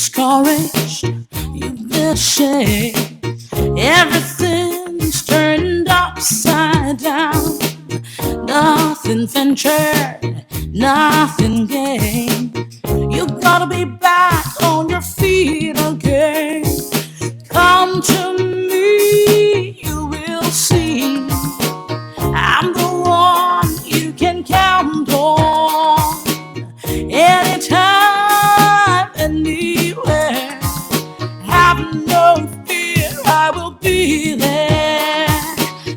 discouraged, you've been ashamed. Everything's turned upside down. Nothing ventured, nothing gained. You gotta be back on your feet again. Come to me, you will see. I'm the one you can count on. Anytime, anywhere. Have no fear, I will be there.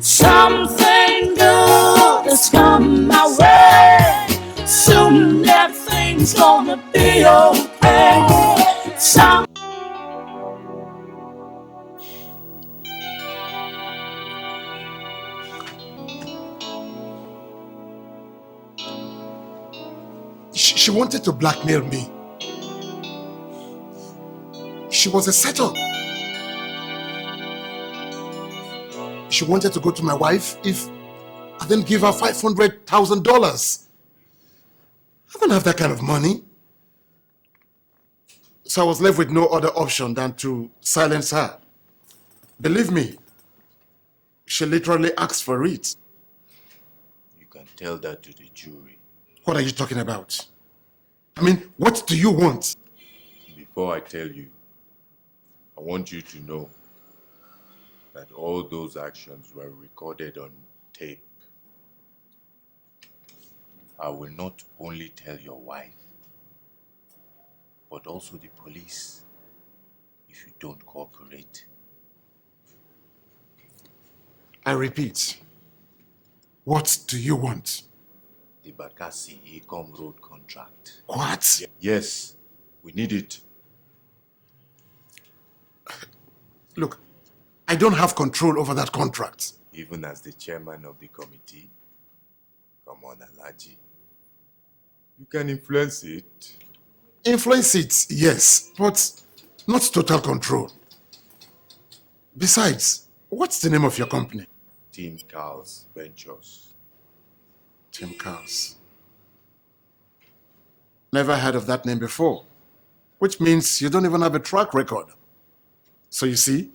Something good has come my way. Soon everything's gonna be okay. She wanted to blackmail me. She was a setup. She wanted to go to my wife if I didn't give her $500,000. I don't have that kind of money. So I was left with no other option than to silence her. Believe me, she literally asked for it. You can tell that to the jury. What are you talking about? I mean, what do you want? Before I tell you, I want you to know that all those actions were recorded on tape. I will not only tell your wife, but also the police if you don't cooperate. I repeat, what do you want? The Bakassi Ecom Road contract. What? Yes, we need it. Look, I don't have control over that contract. Even as the chairman of the committee, come on, Alaji. You can influence it. Influence it, yes, but not total control. Besides, what's the name of your company? Team Carl's Ventures. Team Carl's. Never heard of that name before, which means you don't even have a track record. So you see,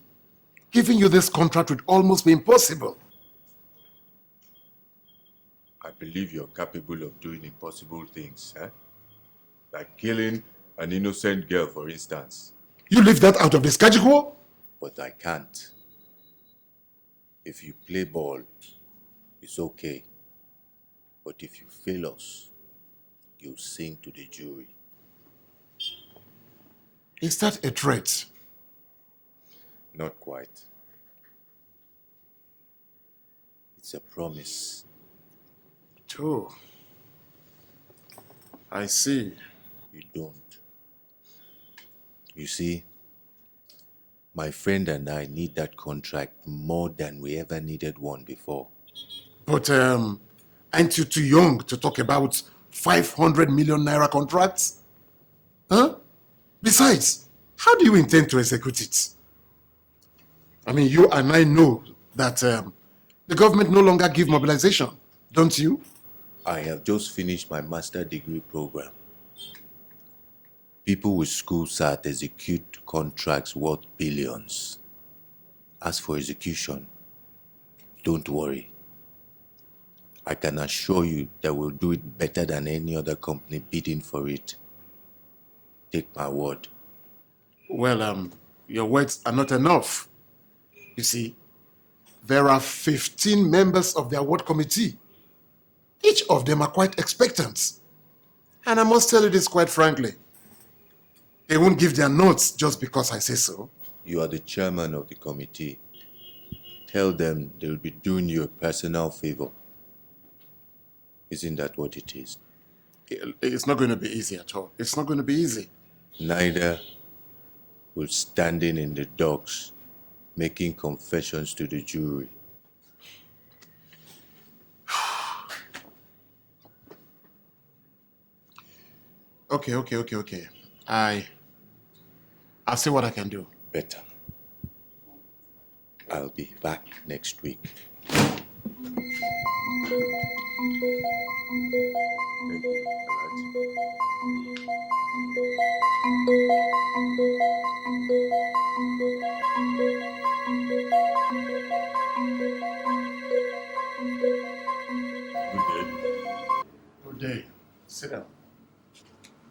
giving you this contract would almost be impossible. I believe you're capable of doing impossible things, eh? Like killing an innocent girl, for instance. You leave that out of the schedule? But I can't. If you play ball, it's okay. But if you fail us, you sing to the jury. Is that a threat? Not quite. It's a promise. True. I see. You don't. You see, my friend and I need that contract more than we ever needed one before. But aren't you too young to talk about 500 million naira contracts? Huh? Besides, how do you intend to execute it? I mean, you and I know that the government no longer give mobilization, don't you? I have just finished my master degree program. People with school cert execute contracts worth billions. As for execution, don't worry. I can assure you that we'll do it better than any other company bidding for it. Take my word. Well, your words are not enough. You see, there are 15 members of the award committee. Each of them are quite expectant. And I must tell you this quite frankly. They won't give their notes just because I say so. You are the chairman of the committee. Tell them they'll be doing you a personal favor. Isn't that what it is? It's not going to be easy at all. It's not going to be easy. Neither will standing in the docks making confessions to the jury. Okay. I'll see what I can do. Better. I'll be back next week. Thank you, Alhaji. Sit down.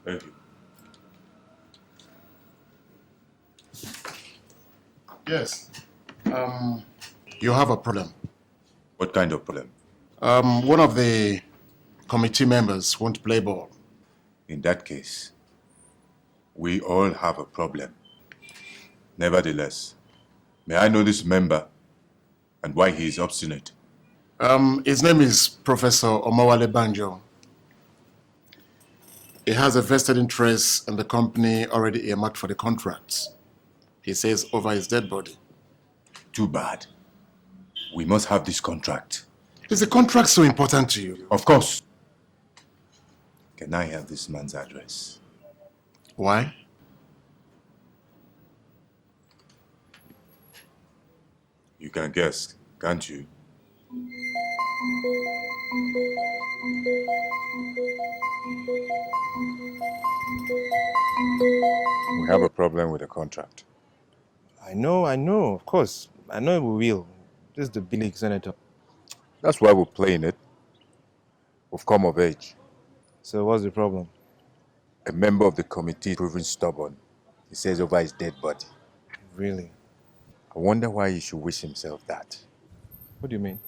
Thank you. Yes. You have a problem. What kind of problem? One of the committee members won't play ball. In that case, we all have a problem. Nevertheless, may I know this member and why he is obstinate? His name is Professor Omawale Banjo. He has a vested interest in the company already earmarked for the contracts. He says over his dead body. Too bad. We must have this contract. Is the contract so important to you? Of course. Can I have this man's address? Why? You can guess, can't you? We have a problem with the contract. I know, of course. I know we will. This is the big senator. That's why we're playing it. We've come of age. So what's the problem? A member of the committee proving stubborn. He says over his dead body. Really? I wonder why he should wish himself that. What do you mean?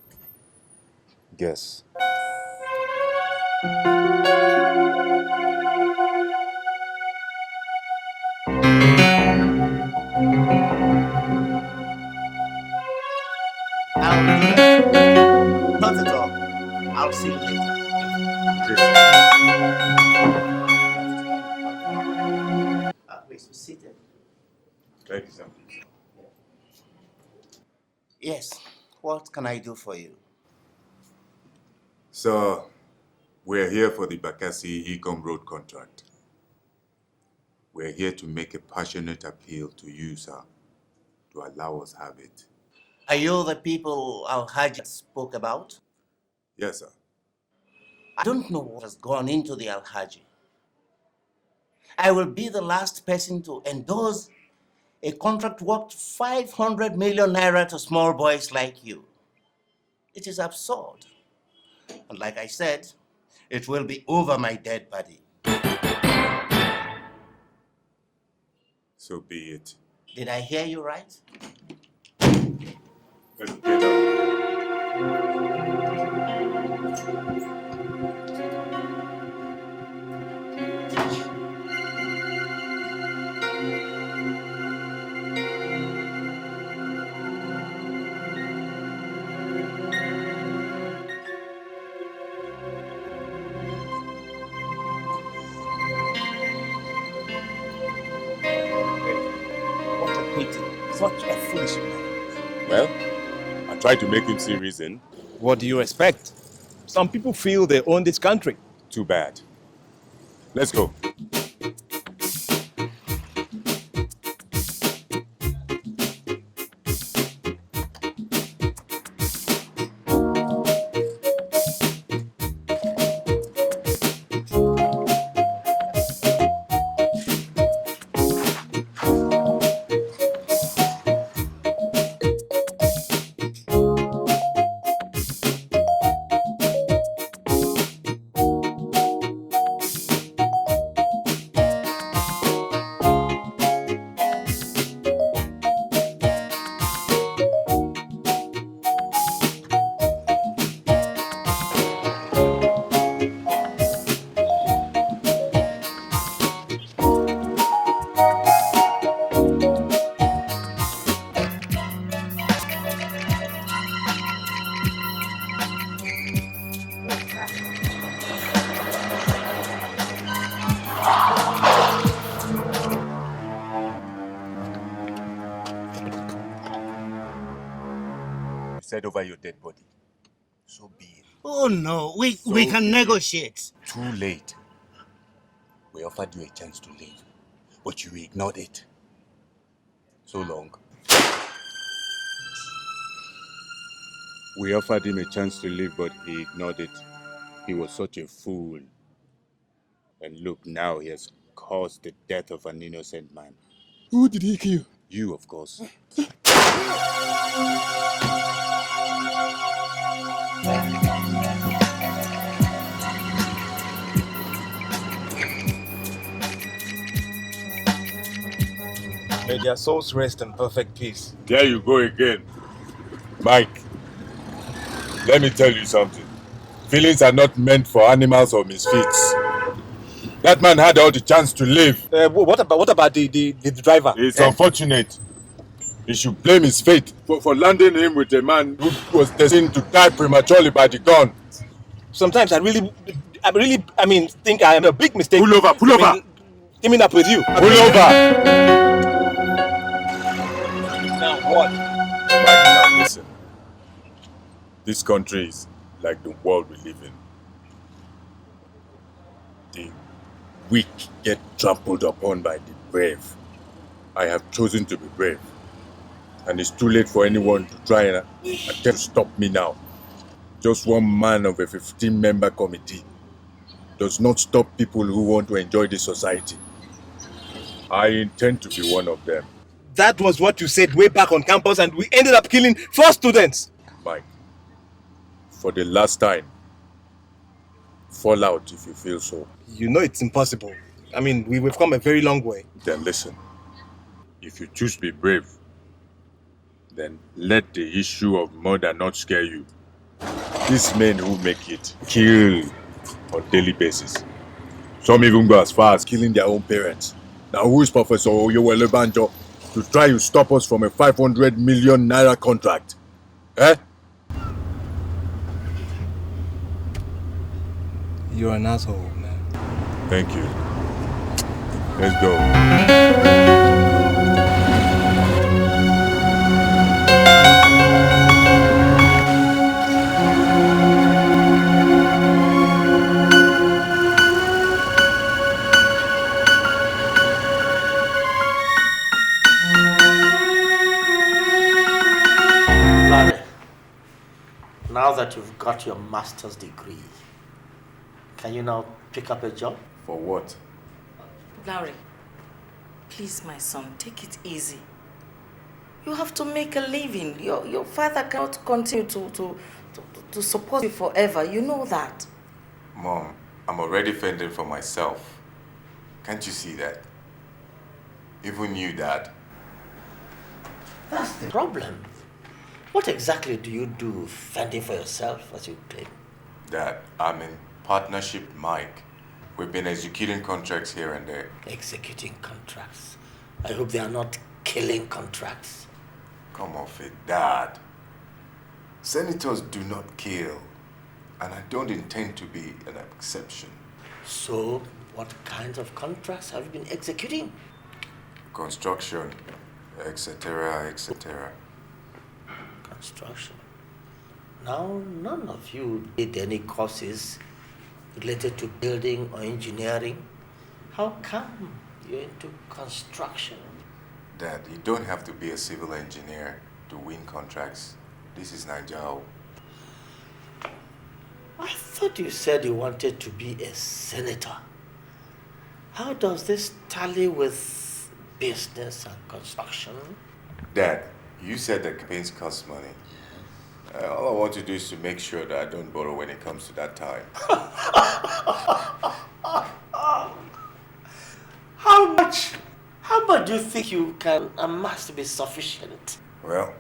Guess. Not at all. I'll see you later. Please be seated. Thank you, sir. Yes. What can I do for you? So, we're here for the Bakassi-Ecom Road contract. We're here to make a passionate appeal to you, sir, to allow us have it. Are you the people Al-Hajj spoke about? Yes, sir. I don't know what has gone into the Al-Hajj. I will be the last person to endorse a contract worth 500 million naira to small boys like you. It is absurd. And like I said, it will be over my dead body. So be it. Did I hear you right? Let's get out. What a pity. Such a foolish man. Well, I try to make him see reason. What do you expect? Some people feel they own this country. Too bad. Let's go. Said over your dead body. So be it. Oh no, we So can negotiate. Too late. We offered you a chance to leave, but you ignored it. So long. We offered him a chance to leave, but he ignored it. He was such a fool. And look, now he has caused the death of an innocent man. Who did he kill? You, of course. May their souls rest in perfect peace. There you go again. Mike, let me tell you something. Feelings are not meant for animals or misfits. That man had all the chance to live. What about the driver? It's unfortunate. He should blame his fate for landing him with a man who was destined to die prematurely by the gun. Sometimes I mean, think I am a big mistake. Pull over. Teaming up with you. Pull over. Now what? Mike, now listen. This country is like the world we live in. The weak get trampled upon by the brave. I have chosen to be brave. And it's too late for anyone to try and attempt to stop me now. Just one man of a 15-member committee does not stop people who want to enjoy this society. I intend to be one of them. That was what you said way back on campus, and we ended up killing 4 students. Mike, for the last time, fall out if you feel so. You know it's impossible. I mean, we've come a very long way. Then listen. If you choose to be brave, then let the issue of murder not scare you. These men who make it kill on daily basis. Some even go as far as killing their own parents. Now who is Professor Oyewole Banjo to try to stop us from a 500 million naira contract? Eh? You're an asshole, man. Thank you. Let's go. Now that you've got your master's degree, can you now pick up a job? For what? Larry, please, my son, take it easy. You have to make a living. Your father cannot continue to support you forever. You know that. Mom, I'm already fending for myself. Can't you see that? Even you, Dad. That's the problem. What exactly do you do fending for yourself, as you claim? Dad, I'm in partnership with Mike. We've been executing contracts here and there. Executing contracts? I hope they are not killing contracts. Come off it, Dad. Senators do not kill. And I don't intend to be an exception. So, what kinds of contracts have you been executing? Construction, etc., etc. Construction. Now, none of you did any courses related to building or engineering. How come you're into construction? Dad, you don't have to be a civil engineer to win contracts. This is Nigeria. I thought you said you wanted to be a senator. How does this tally with business and construction? Dad, you said that campaigns cost money. All I want to do is to make sure that I don't borrow when it comes to that time. How much do you think you can amass to be sufficient? Well,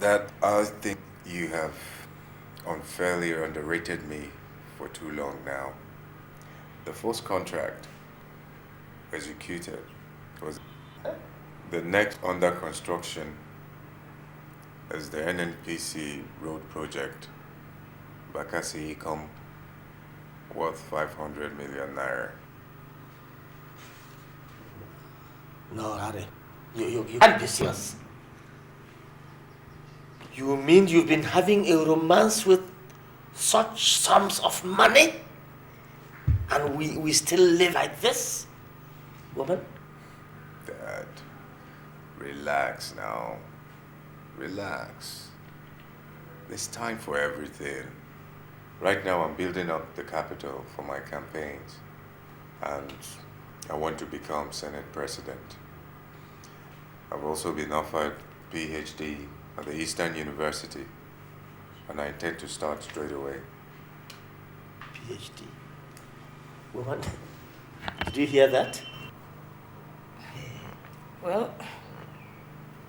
Dad, I think you have unfairly underrated me for too long now. The first contract executed was the next under construction is the NNPC road project, Bakassi Ecom, worth 500 million naira. No, Harry, you can't be serious. You mean you've been having a romance with such sums of money? And we still live like this? Woman? Dad, relax now. Relax. There's time for everything. Right now I'm building up the capital for my campaigns. And I want to become Senate President. I've also been offered PhD at the Eastern University. And I intend to start straight away. PhD? Woman, did you hear that? Well,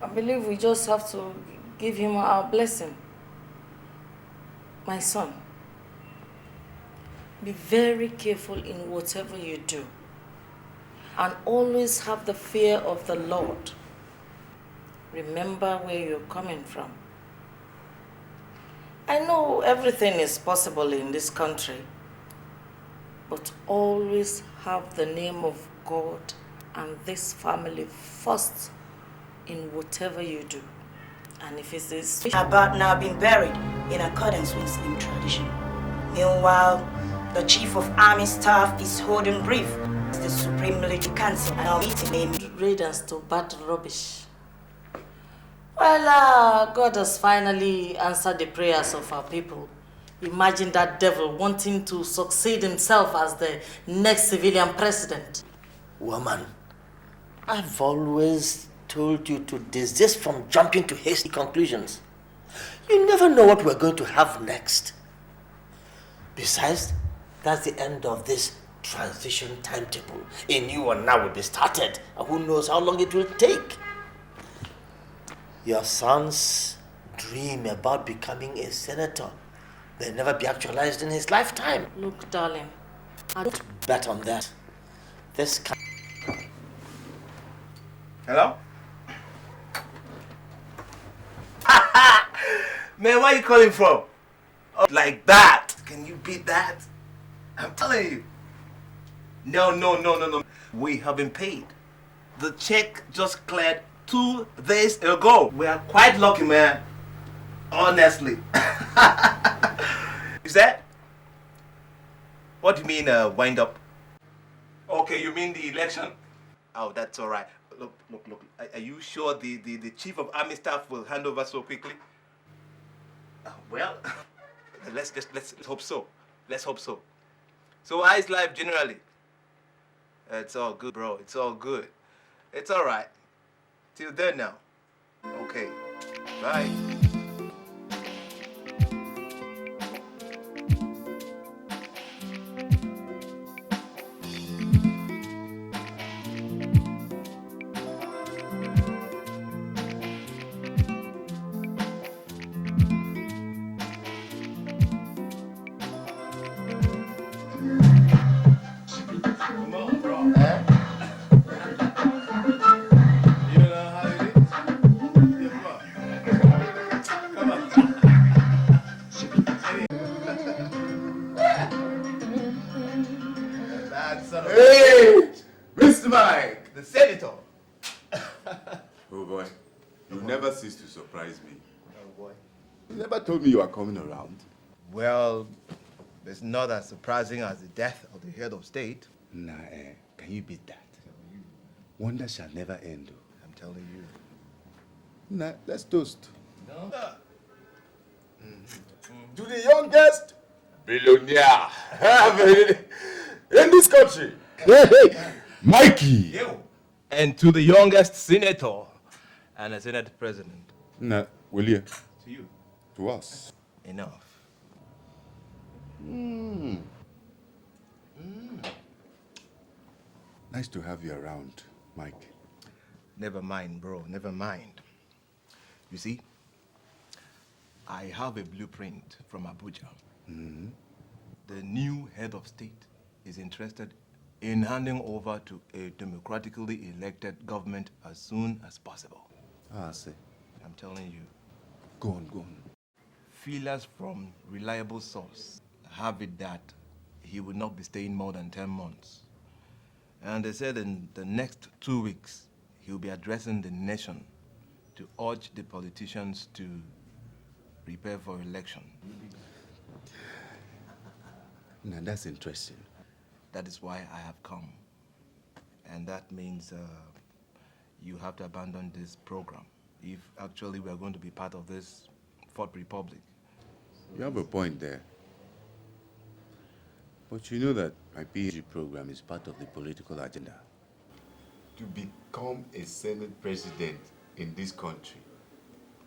I believe we just have to give him our blessing. My son, be very careful in whatever you do. And always have the fear of the Lord. Remember where you're coming from. I know everything is possible in this country, but always have the name of God and this family first in whatever you do. And if it's this about now being buried in accordance with Muslim tradition. Meanwhile, the Chief of Army Staff is holding brief as the Supreme Military Council and our meeting named raiders to battle rubbish. Well, God has finally answered the prayers of our people. Imagine that devil wanting to succeed himself as the next civilian president. Woman, I've always told you to desist from jumping to hasty conclusions. You never know what we're going to have next. Besides, that's the end of this transition timetable. A new one now will be started, and who knows how long it will take. Your son's dream about becoming a senator may never be actualized in his lifetime. Look, darling, I don't bet on that. This Hello? Man, where are you calling from? Oh, like that? Can you beat that? I'm telling you. No. We have been paid. The check just cleared 2 days ago. We are quite lucky, man. Honestly. Is that? What do you mean, wind up? Okay, you mean the election? Oh, that's all right. Look. Are you sure the Chief of Army Staff will hand over so quickly? Well, let's hope so. Let's hope so. So how is life generally? It's all good, bro. It's all good. It's all right. Till then now. Okay. Bye. Hey, Mr. Mike, The senator. Oh boy, you never cease to surprise me. Oh boy. You never told me you are coming around. Well, it's not as surprising as the death of the head of state. Nah, can you beat that? Wonder shall never end. I'm telling you. Nah, let's toast. No. To the youngest billionaire in this country. Hey, Mikey. You. And to the youngest senator and a senate president. Nah, will you? To you. To us. Enough. Nice to have you around, Mike. Never mind, bro. Never mind. You see, I have a blueprint from Abuja. The new head of state is interested in handing over to a democratically elected government as soon as possible. I see. I'm telling you. Go on. Feelers from reliable source have it that he will not be staying more than 10 months. And they said in the next 2 weeks, he'll be addressing the nation to urge the politicians to prepare for election. Now that's interesting. That is why I have come. And that means you have to abandon this program if actually we are going to be part of this Fourth Republic. You have a point there. But you know that my PhD program is part of the political agenda. To become a Senate president in this country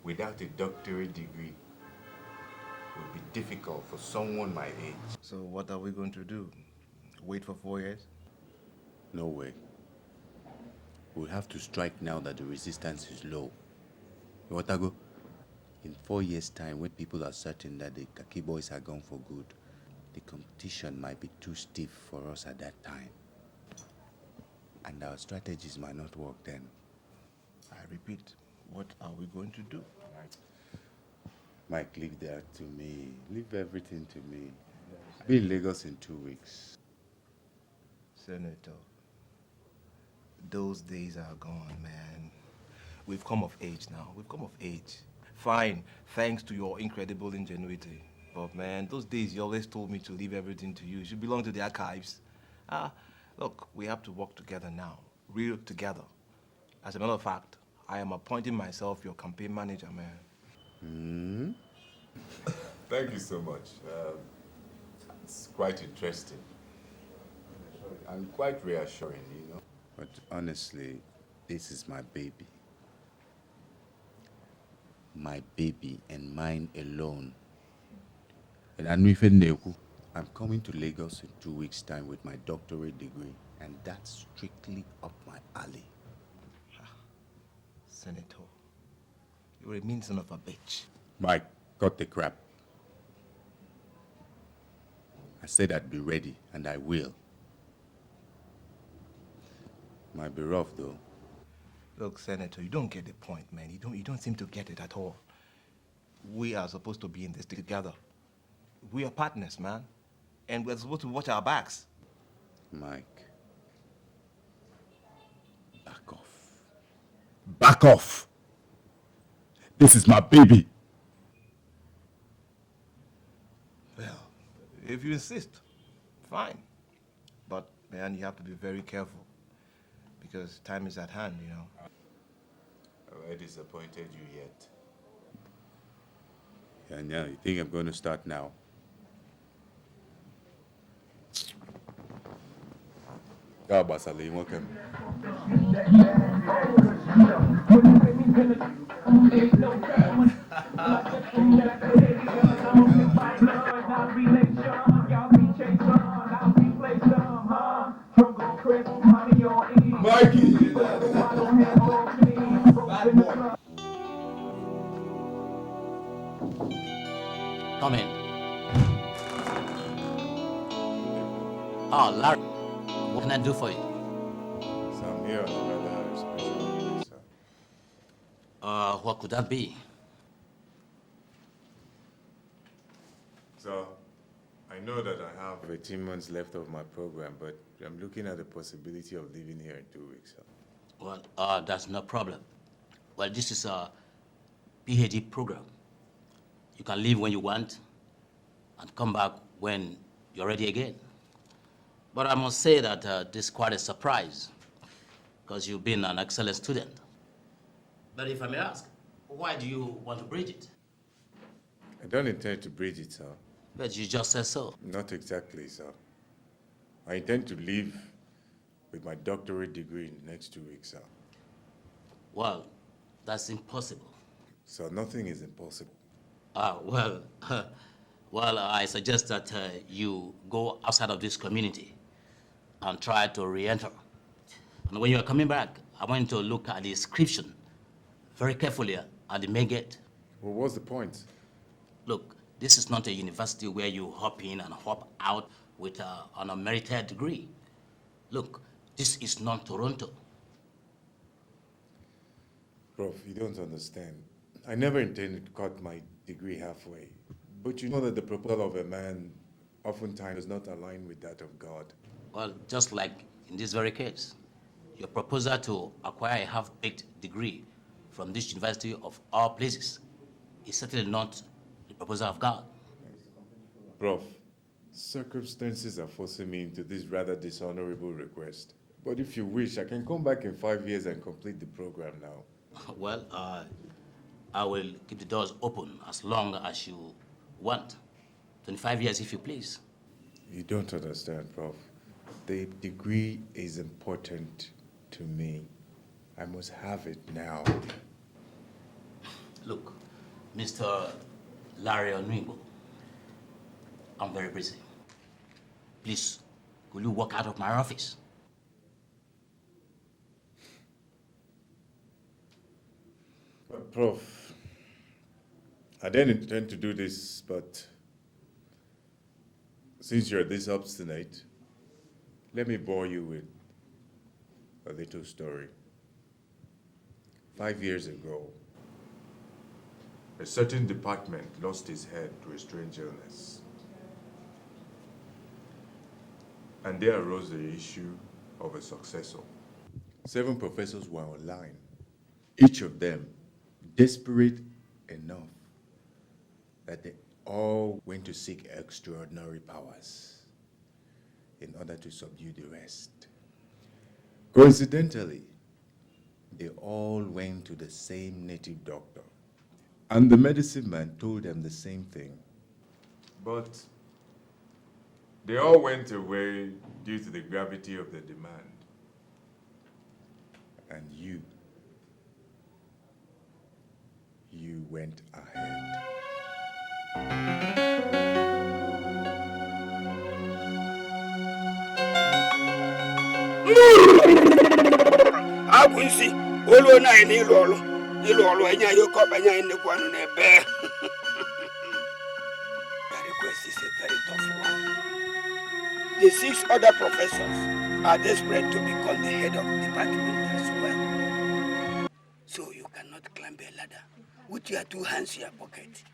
without a doctorate degree will be difficult for someone my age. So what are we going to do? Wait for 4 years? No way. We have to strike now that the resistance is low. Watago, in 4 years' time, when people are certain that the Kaki boys are gone for good, the competition might be too stiff for us at that time. And our strategies might not work then. I repeat, what are we going to do? Mike, leave that to me. Leave everything to me. I'll be in Lagos in 2 weeks. Senator, those days are gone, man. We've come of age now. We've come of age. Fine, thanks to your incredible ingenuity. But man, those days you always told me to leave everything to you. You should belong to the archives. Look, we have to work together now. Real together. As a matter of fact, I am appointing myself your campaign manager, man. Thank you so much. It's quite interesting. And quite reassuring, you know. But honestly, this is my baby. My baby and mine alone. And I'm coming to Lagos in 2 weeks' time with my doctorate degree, and that's strictly up my alley. Senator, you're a mean son of a bitch. Mike, cut the crap. I said I'd be ready, and I will. Might be rough, though. Look, Senator, you don't get the point, man. You don't seem to get it at all. We are supposed to be in this together. We are partners, man. And we're supposed to watch our backs. Mike, back off. Back off! This is my baby! Well, if you insist, fine. But, man, you have to be very careful. Because time is at hand, you know. Have I disappointed you yet? Yeah, you think I'm going to start now? Go, Basale, you welcome. Mikey! Come in. Oh, Larry, what can I do for you? So I'm here on the rather special meeting, sir. What could that be? So, I know that I have 18 months left of my program, but I'm looking at the possibility of leaving here in 2 weeks, sir. Well, that's no problem. Well, this is a PhD program. You can leave when you want and come back when you're ready again. But I must say that this is quite a surprise because you've been an excellent student. But if I may ask, why do you want to bridge it? I don't intend to bridge it, sir. But you just said so. Not exactly, sir. I intend to leave with my doctorate degree in the next 2 weeks, sir. Well, that's impossible. So nothing is impossible. Well, I suggest that you go outside of this community and try to re-enter. And when you are coming back, I want you to look at the inscription very carefully at the main gate. Well, what's the point? Look, this is not a university where you hop in and hop out with an unmerited degree. Look, this is not Toronto. Prof, you don't understand. I never intended to cut my degree halfway. But you know that the proposal of a man oftentimes does not align with that of God. Well, just like in this very case, your proposal to acquire a half-baked degree from this university of all places is certainly not the proposal of God. Prof, circumstances are forcing me into this rather dishonorable request. But if you wish, I can come back in 5 years and complete the program now. Well, I will keep the doors open as long as you want. 25 years, if you please. You don't understand, Prof. The degree is important to me. I must have it now. Look, Mr. Larry Onwimbo, I'm very busy. Please, could you walk out of my office? Prof, I didn't intend to do this, but since you're this obstinate, let me bore you with a little story. 5 years ago, a certain department lost its head to a strange illness. And there arose the issue of a successor. 7 professors were online, each of them desperate enough that they all went to seek extraordinary powers in order to subdue the rest. Coincidentally, they all went to the same native doctor, and the medicine man told them the same thing. But they all went away due to the gravity of the demand. And you went ahead. Agunsi, olu na ni lolu enya yo ko banya ni kwanu na ebe. That request is a very tough one. The 6 other professors are desperate to become the head of the department as well. So you cannot climb a ladder with your 2 hands in your pocket.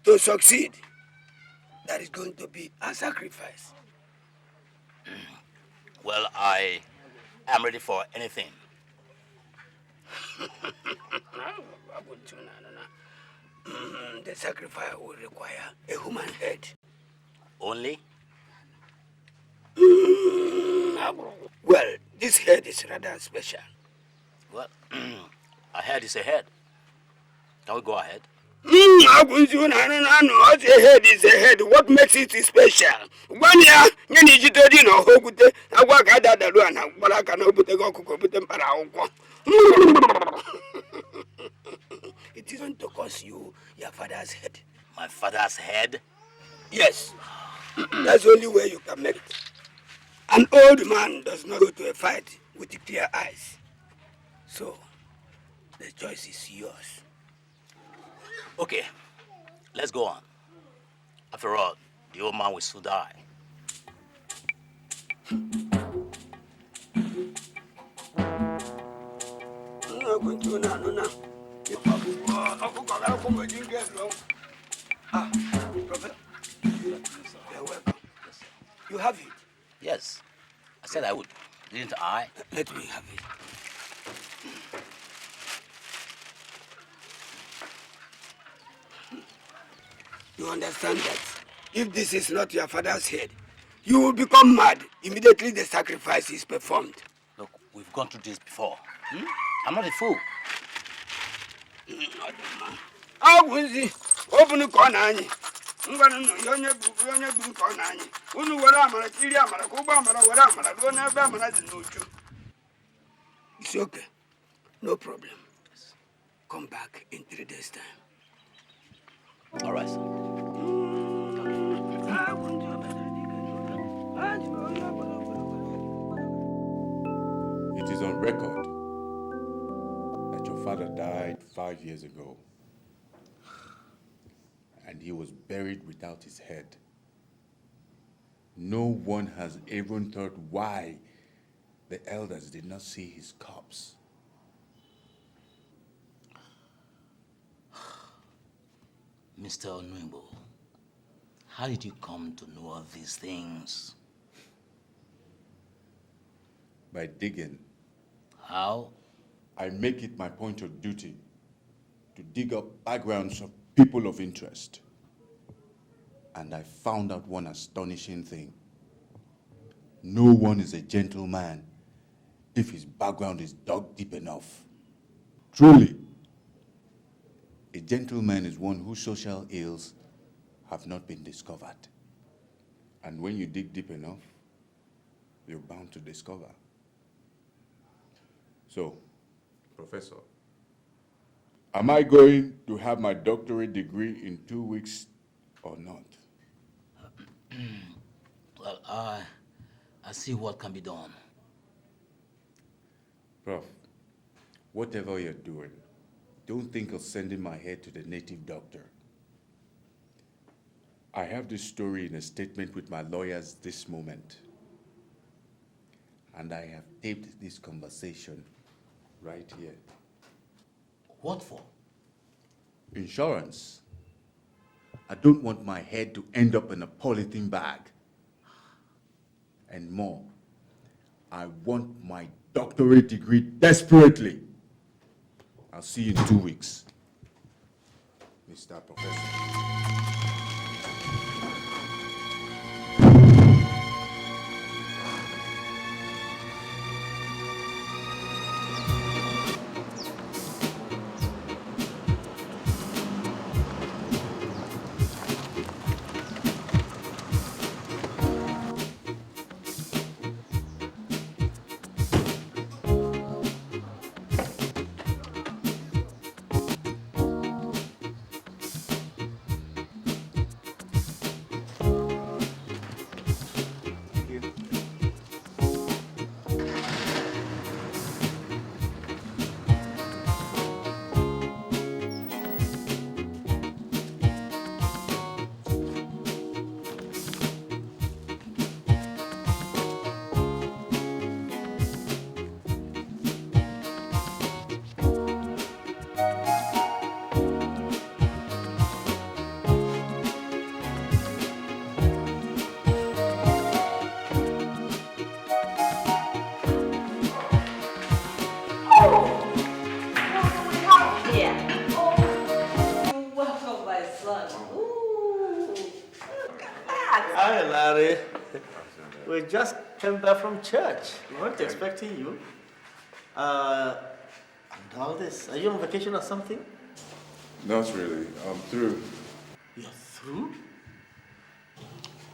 To succeed, that is going to be a sacrifice. Well, I am ready for anything. The sacrifice will require a human head. Only? Well, this head is rather special. Well, a head is a head. Can we go ahead? A head is a head. What makes it special? It is going to cost you your father's head. My father's head? Yes. That's the only way you can make it. An old man does not go to a fight with clear eyes. So, the choice is yours. Okay, let's go on. After all, the old man will soon die. Prophet, you're welcome. You have it? Yes, I said I would. Didn't I? Let me have it. You understand that if this is not your father's head, you will become mad immediately the sacrifice is performed. Look, we've gone through this before. I'm not a fool. Open the corner. I'm going to it's okay. No problem. Come back in 3 days' time. All right, sir. It is on record that your father died 5 years ago, and he was buried without his head. No one has even thought why the elders did not see his corpse. Mr. Onwimbo, how did you come to know all these things? By digging. How? I make it my point of duty to dig up backgrounds of people of interest. And I found out one astonishing thing. No one is a gentleman if his background is dug deep enough. Truly, a gentleman is one whose social ills have not been discovered. And when you dig deep enough, you're bound to discover. So, Professor, am I going to have my doctorate degree in 2 weeks or not? Well, I see what can be done. Prof, whatever you're doing, Don't think of sending my head to the native doctor. I have this story in a statement with my lawyers this moment. And I have taped this conversation right here. What for? Insurance. I don't want my head to end up in a polythene bag. And more, I want my doctorate degree desperately. I'll see you in 2 weeks, Mr. Professor. Hi, Larry. We just came back from church. We weren't expecting you. And all this. Are you on vacation or something? Not really. I'm through. You're through?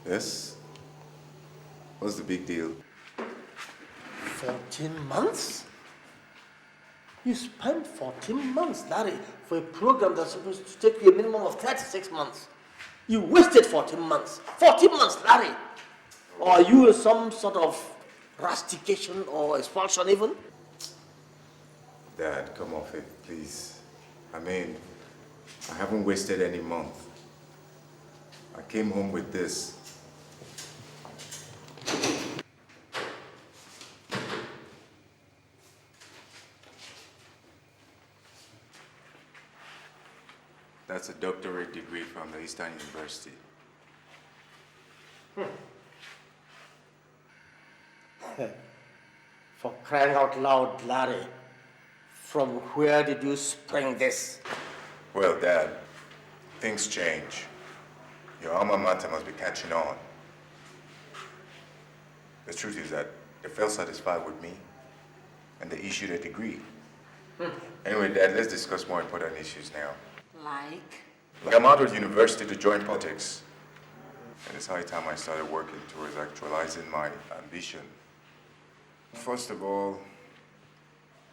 Yes? What's the big deal? 14 months? You spent 14 months, Larry, for a program that's supposed to take you a minimum of 36 months. You wasted 14 months. 14 months, Larry! Or are you some sort of rustication or expulsion even? Dad, come off it, please. I mean, I haven't wasted any month. I came home with this. That's a doctorate degree from the Eastern University. For crying out loud, Larry, from where did you spring this? Well, Dad, things change. Your alma mater must be catching on. The truth is that they felt satisfied with me, and they issued a degree. Anyway, Dad, let's discuss more important issues now. Like? I'm out of university to join politics. And it's high time I started working towards actualizing my ambition. First of all,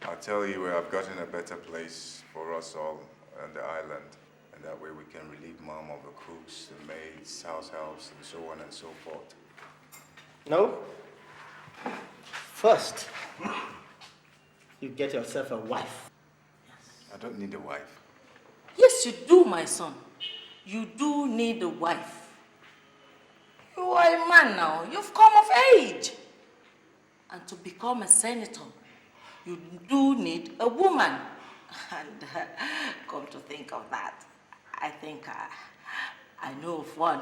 I'll tell you where I've gotten a better place for us all on the island. And that way we can relieve Mom of the cooks, the maids, house helps, and so on and so forth. No. First, you get yourself a wife. I don't need a wife. Yes, you do, my son. You do need a wife. You are a man now. You've come of age. And to become a senator, you do need a woman. And come to think of that, I think I know of one.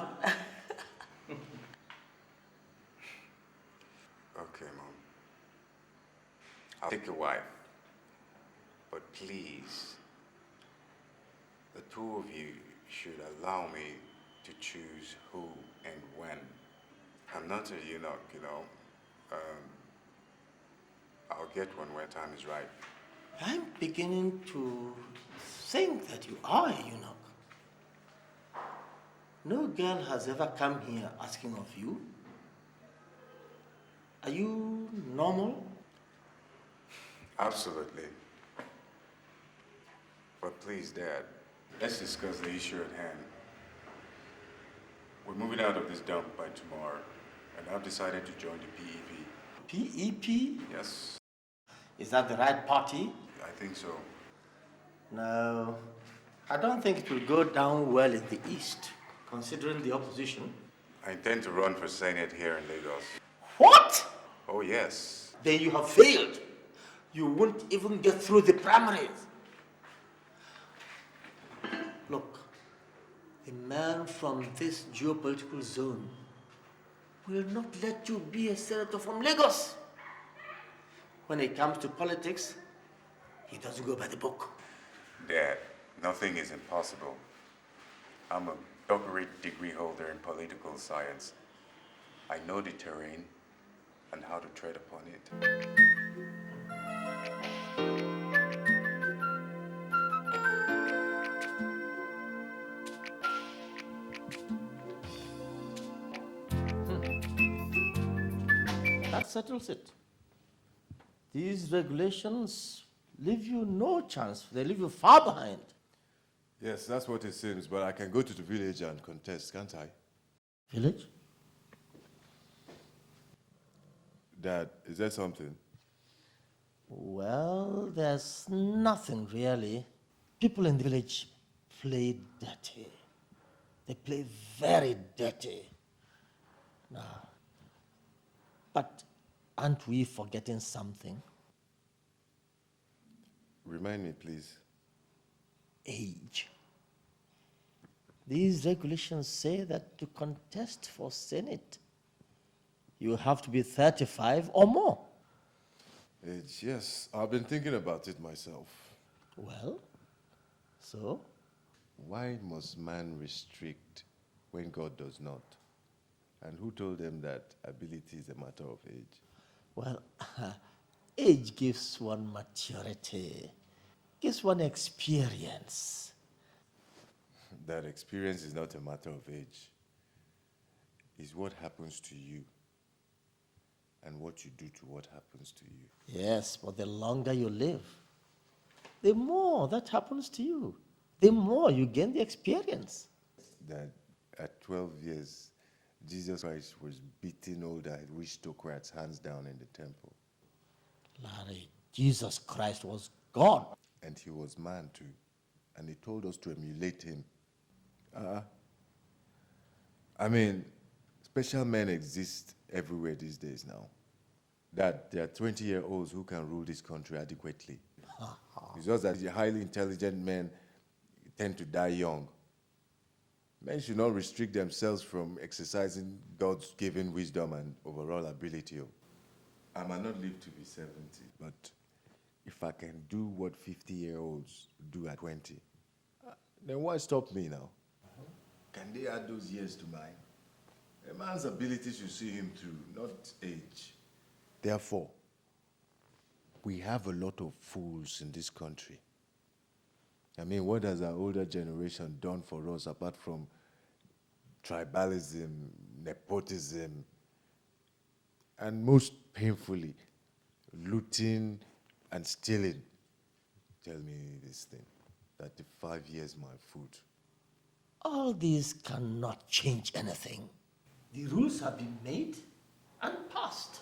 Okay, Mom. I'll take a wife. But please, the two of you should allow me to choose who and when. I'm not a eunuch, you know. I'll get one when time is right. I'm beginning to think that you are a eunuch. No girl has ever come here asking of you. Are you normal? Absolutely. But please, Dad, let's discuss the issue at hand. We're moving out of this dump by tomorrow, and I've decided to join the PEP. PEP? Yes, Is that the right party? I think so. No, I don't think it will go down well in the East, considering the opposition. I intend to run for Senate here in Lagos. What? Oh, yes. Then you have failed. You won't even get through the primaries. Look, a man from this geopolitical zone will not let you be a senator from Lagos. When it comes to politics, he doesn't go by the book. Dad, nothing is impossible. I'm a doctorate degree holder in political science. I know the terrain and how to tread upon it. That settles it. These regulations leave you no chance. They leave you far behind. Yes, that's what it seems, but I can go to the village and contest, can't I? Village? Dad, is there something? Well, there's nothing really. People in the village play dirty. They play very dirty. Now, but aren't we forgetting something? Remind me, please. Age. These regulations say that to contest for Senate, you have to be 35 or more. Age, yes. I've been thinking about it myself. Well, so? Why must man restrict when God does not? And who told them that ability is a matter of age? Well, age gives one maturity, gives one experience. That experience is not a matter of age. It's what happens to you and what you do to what happens to you. Yes, but the longer you live, the more that happens to you, the more you gain the experience. That at 12 years, Jesus Christ was beating all the aristocrats hands down in the temple. Larry, Jesus Christ was God. And he was man too. And he told us to emulate him. I mean, special men exist everywhere these days now. That there are 20-year-olds who can rule this country adequately. It's just that the highly intelligent men tend to die young. Men should not restrict themselves from exercising God's given wisdom and overall ability. I might not live to be 70, but if I can do what 50-year-olds do at 20, then why stop me now? Can they add those years to mine? A man's ability should see him through, not age. Therefore, we have a lot of fools in this country. I mean, what has our older generation done for us apart from tribalism, nepotism, and most painfully, looting and stealing? Tell me this thing, 35 years my food. All these cannot change anything. The rules have been made and passed.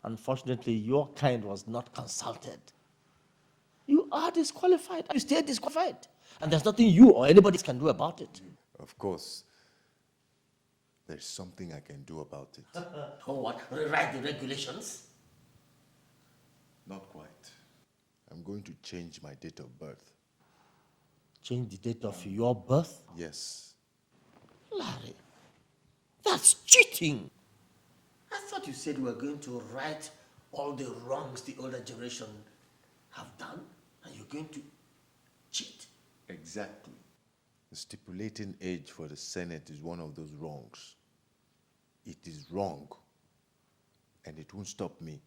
Unfortunately, your kind was not consulted. You are disqualified. You stay disqualified. And there's nothing you or anybody can do about it. Of course, there's something I can do about it. Oh, what? Rewrite the regulations? Not quite. I'm going to change my date of birth. Change the date of your birth? Yes. Larry, that's cheating. I thought you said we were going to right all the wrongs the older generation have done, and you're going to cheat. Exactly. Stipulating age for the Senate is one of those wrongs. It is wrong, and it won't stop me.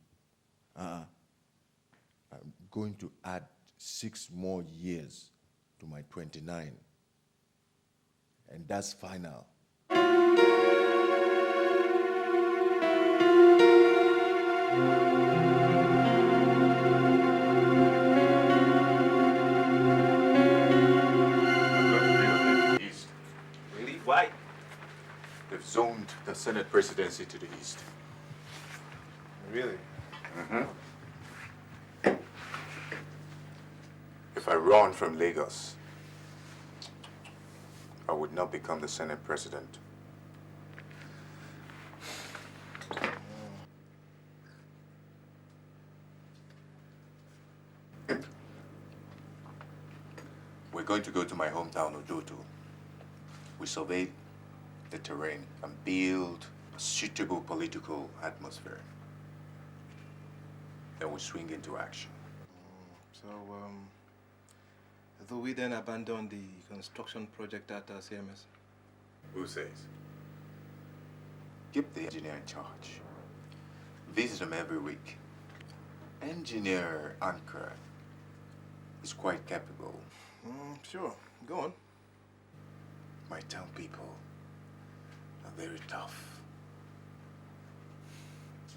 I'm going to add 6 more years to my 29, and that's final. Really? Why? They've zoned the Senate presidency to the east. Really? If I run from Lagos, I would not become the Senate president. We're going to go to my hometown, Odoto. We surveyed the terrain and build a suitable political atmosphere. Then we swing into action. So, do we then abandon the construction project at CMS? Who says? Keep the engineer in charge. Visit him every week. Engineer Anker is quite capable. Sure, go on. My town people are very tough.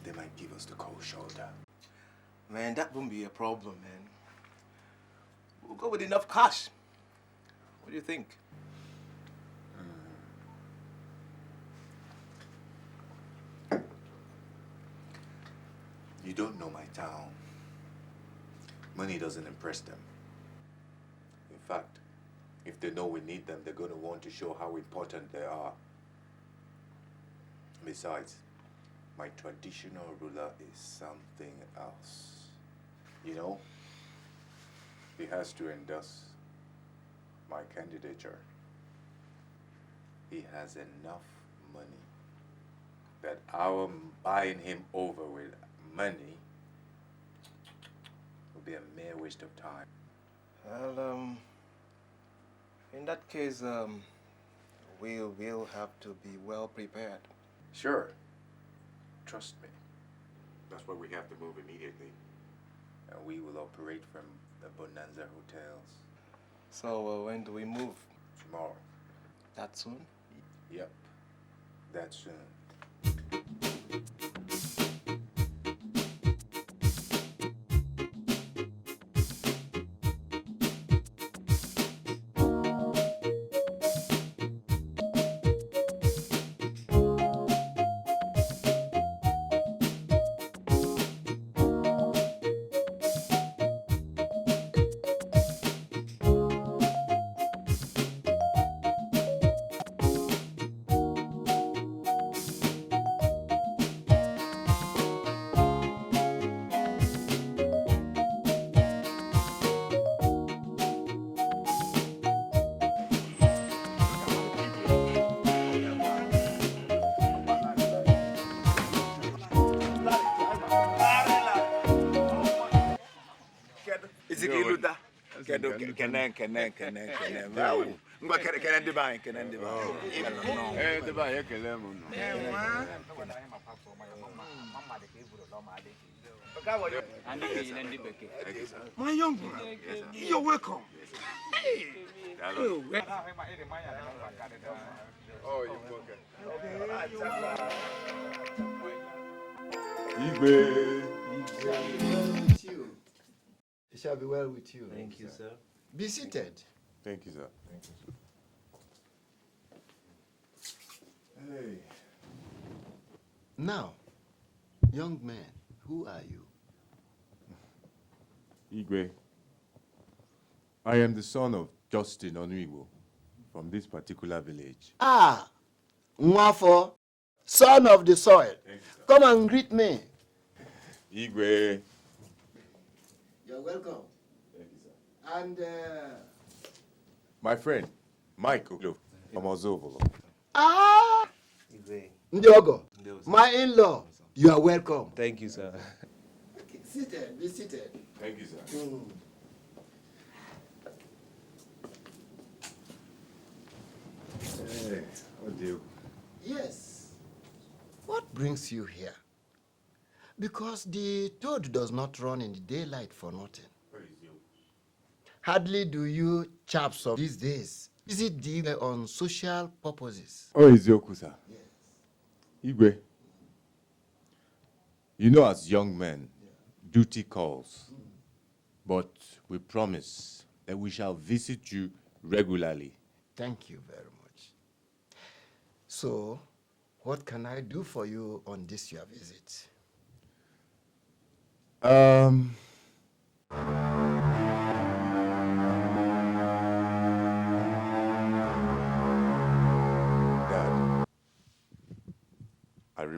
They might give us the cold shoulder. Man, that won't be a problem, man. We'll go with enough cash. What do you think? You don't know my town. Money doesn't impress them. In fact, if they know we need them, they're going to want to show how important they are. Besides, my traditional ruler is something else. You know, he has to endorse my candidature. He has enough money that our buying him over with money will be a mere waste of time. Well, in that case, we'll have to be well prepared. Sure. Trust me. That's why we have to move immediately. And we will operate from the Bonanza hotels. So, when do we move? Tomorrow. That soon? Yep. That soon. My young man, you're welcome. Hey. Oh, you're welcome. With you. It shall be well with you. Thank you, sir. Be seated. Thank you, sir. Thank you. Hey. Now, young man, who are you? Igwe, I am the son of Justin Onuigbo from this particular village. Ah, Nwafo, son of the soil. Come and greet me. Igwe. You're welcome. Thank you, sir. And, My friend, Michael from Ozovolo. ah, Ndiogo, my in-law, you are welcome. Thank you, sir. Okay, seated, be seated. Thank you, sir. Hey, what do you? Yes. What brings you here? Because the toad does not run in the daylight for nothing. Where is you? Hardly do you chaps of these days visit the on social purposes. Oh, is Yoku, sir? Yes. Igwe. You know, as young men, duty calls. But we promise that we shall visit you regularly. Thank you very much. So, what can I do for you on this your visit?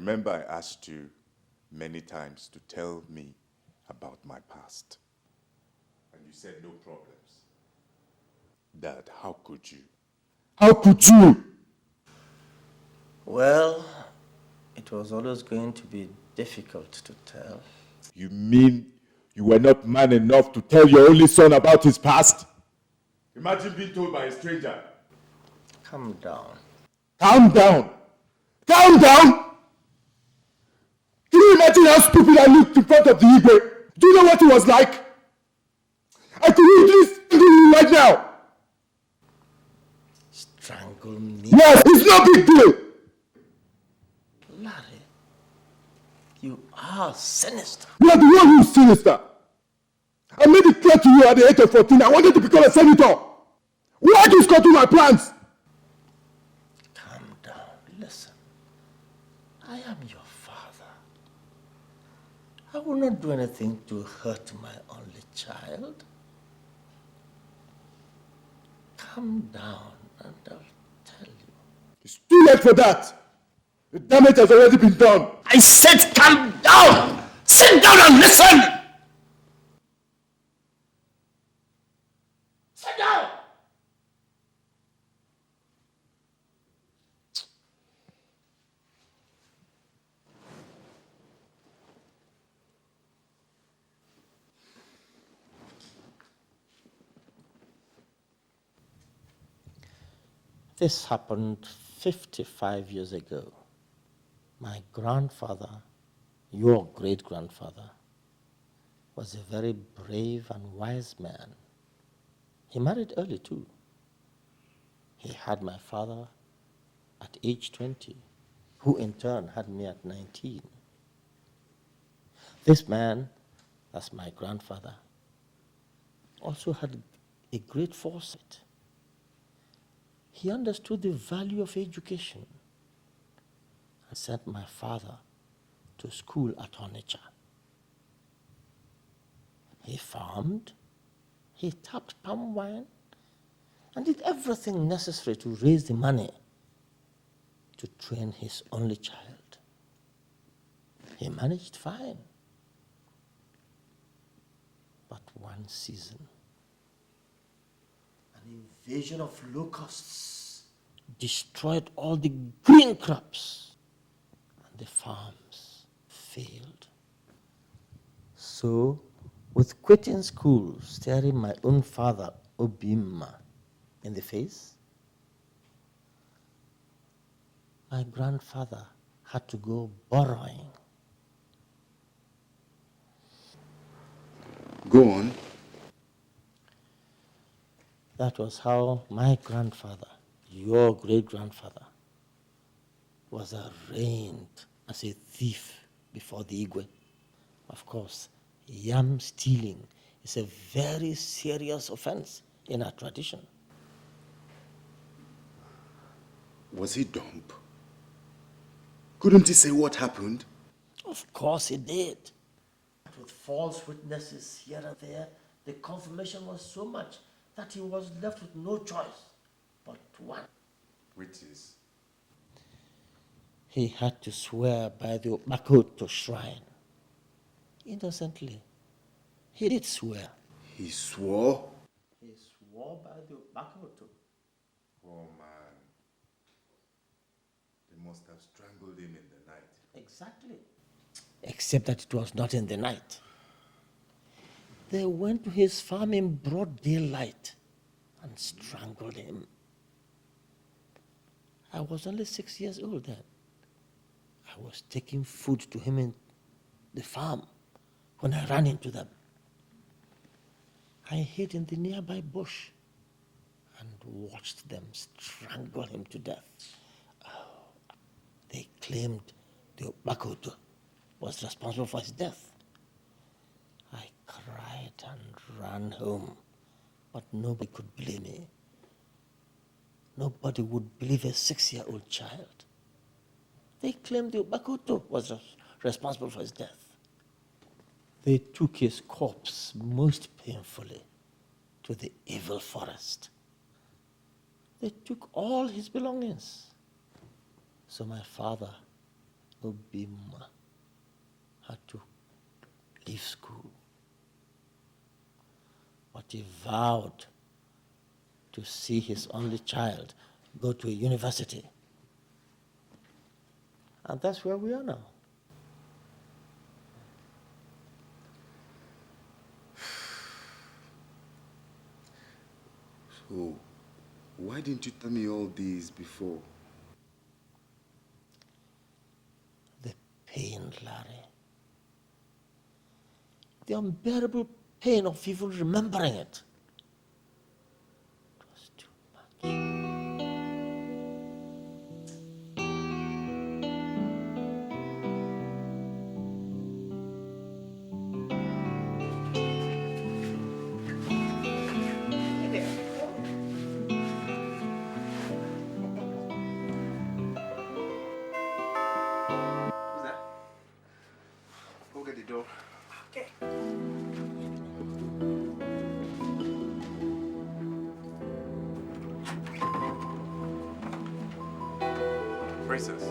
remember I asked you many times to tell me about my past. And you said no problems. Dad, how could you? How could you? Well, it was always going to be difficult to tell. You mean you were not man enough to tell your only son about his past? Imagine being told by a stranger. Calm down. Calm down! Calm down! Can you imagine how stupid I looked in front of the Igwe? Do you know what it was like? I could easily strangle you right now! Strangle me? Yes, it's no big deal! Larry, you are sinister. You are the one who's sinister! I made it clear to you at the age of 14 I wanted to become a senator! Why did you scuttle my plans? Calm down. Listen. I am your father. I will not do anything to hurt my only child. Calm down and I'll tell you. It's too late for that! The damage has already been done! I said calm down! Sit down and listen! Sit down! This happened 55 years ago. My grandfather, your great-grandfather, was a very brave and wise man. He married early too. He had my father at age 20, who in turn had me at 19. This man, as my grandfather, also had a great foresight. He understood the value of education and sent my father to school at Onitsha. He farmed, he tapped palm wine, and did everything necessary to raise the money to train his only child. He managed fine. But one season, an invasion of locusts destroyed all the green crops, and the farms failed. So, with quitting school, staring my own father, Obima, in the face, my grandfather had to go borrowing. Go on. That was how my grandfather, your great-grandfather, was arraigned as a thief before the Igwe. Of course, yam stealing is a very serious offense in our tradition. Was he dumb? Couldn't he say what happened? Of course he did. With false witnesses here and there, the confirmation was so much that he was left with no choice but one. Which is? He had to swear by the Makoto shrine. Innocently, he did swear. He swore? He swore by the Makoto. Oh man. They must have strangled him in the night. Exactly. Except that it was not in the night. They went to his farm in broad daylight and strangled him. I was only 6 years old then. I was taking food to him in the farm when I ran into them. I hid in the nearby bush and watched them strangle him to death. Oh, they claimed the Makoto was responsible for his death. I cried and ran home, but nobody could believe me. Nobody would believe a 6-year-old child. They claimed the Makoto was responsible for his death. They took his corpse most painfully to the evil forest. They took all his belongings. So my father Obima had to leave school, but he vowed to see his only child go to a university. And that's where we are now. So, why didn't you tell me all these before? The pain, Larry. The unbearable pain of even remembering it. It was too much. Who's that? Go get the door. Okay. Princess,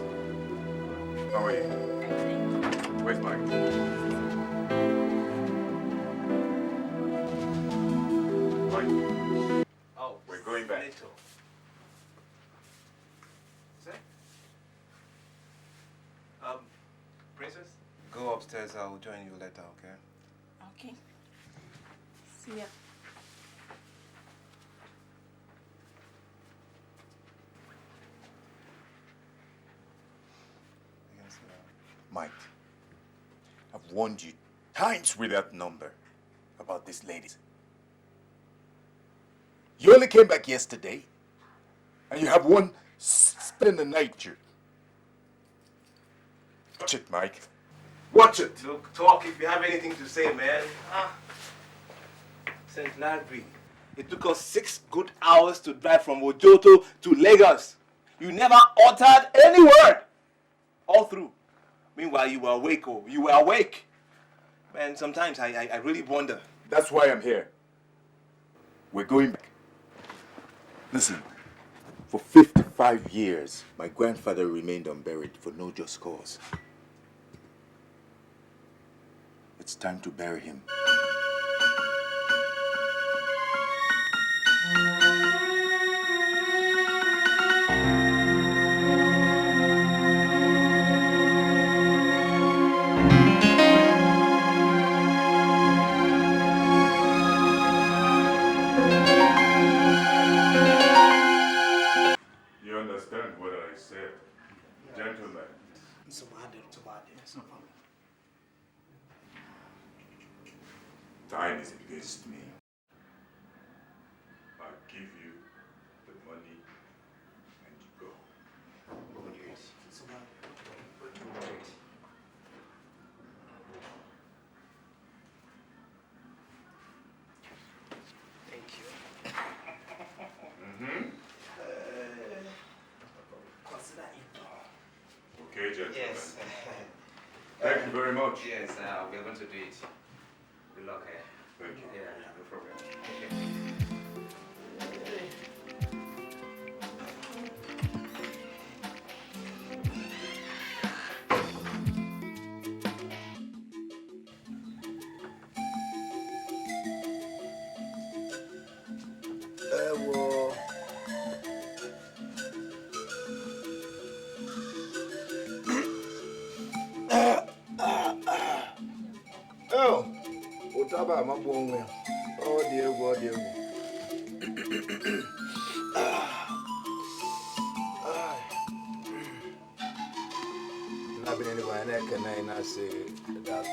how are you? Where's Mike? Mike, Oh, we're going back. Is that? Princess? Go upstairs, I'll join you later, okay? Okay. See ya. Mike, I've warned you times without number about these ladies. You only came back yesterday, and you have one spending the night here. Watch it, Mike. Watch it. Look, talk if you have anything to say, man. St. Larry, it took us 6 good hours to drive from Ojoto to Lagos. You never uttered any word all through. Meanwhile, you were awake, oh, you were awake. Man, sometimes I really wonder. That's why I'm here. We're going back. Listen, for 55 years, my grandfather remained unburied for no just cause. It's time to bury him. You understand what I said, gentlemen? It's no problem. Time is against me. I'll give you the money and you go. Thank you. Consider it done. Okay, gentlemen. Yes. Thank you very much. Yes, we are going to do it. Good luck, eh? Thank you. Yeah, no problem. Well, oh, utaba amagbu onwe ya. Ọ dị egwu, ọ dị egwu. Na-abịa n'ebe anyị na-ekene anyị na-asị daalụ.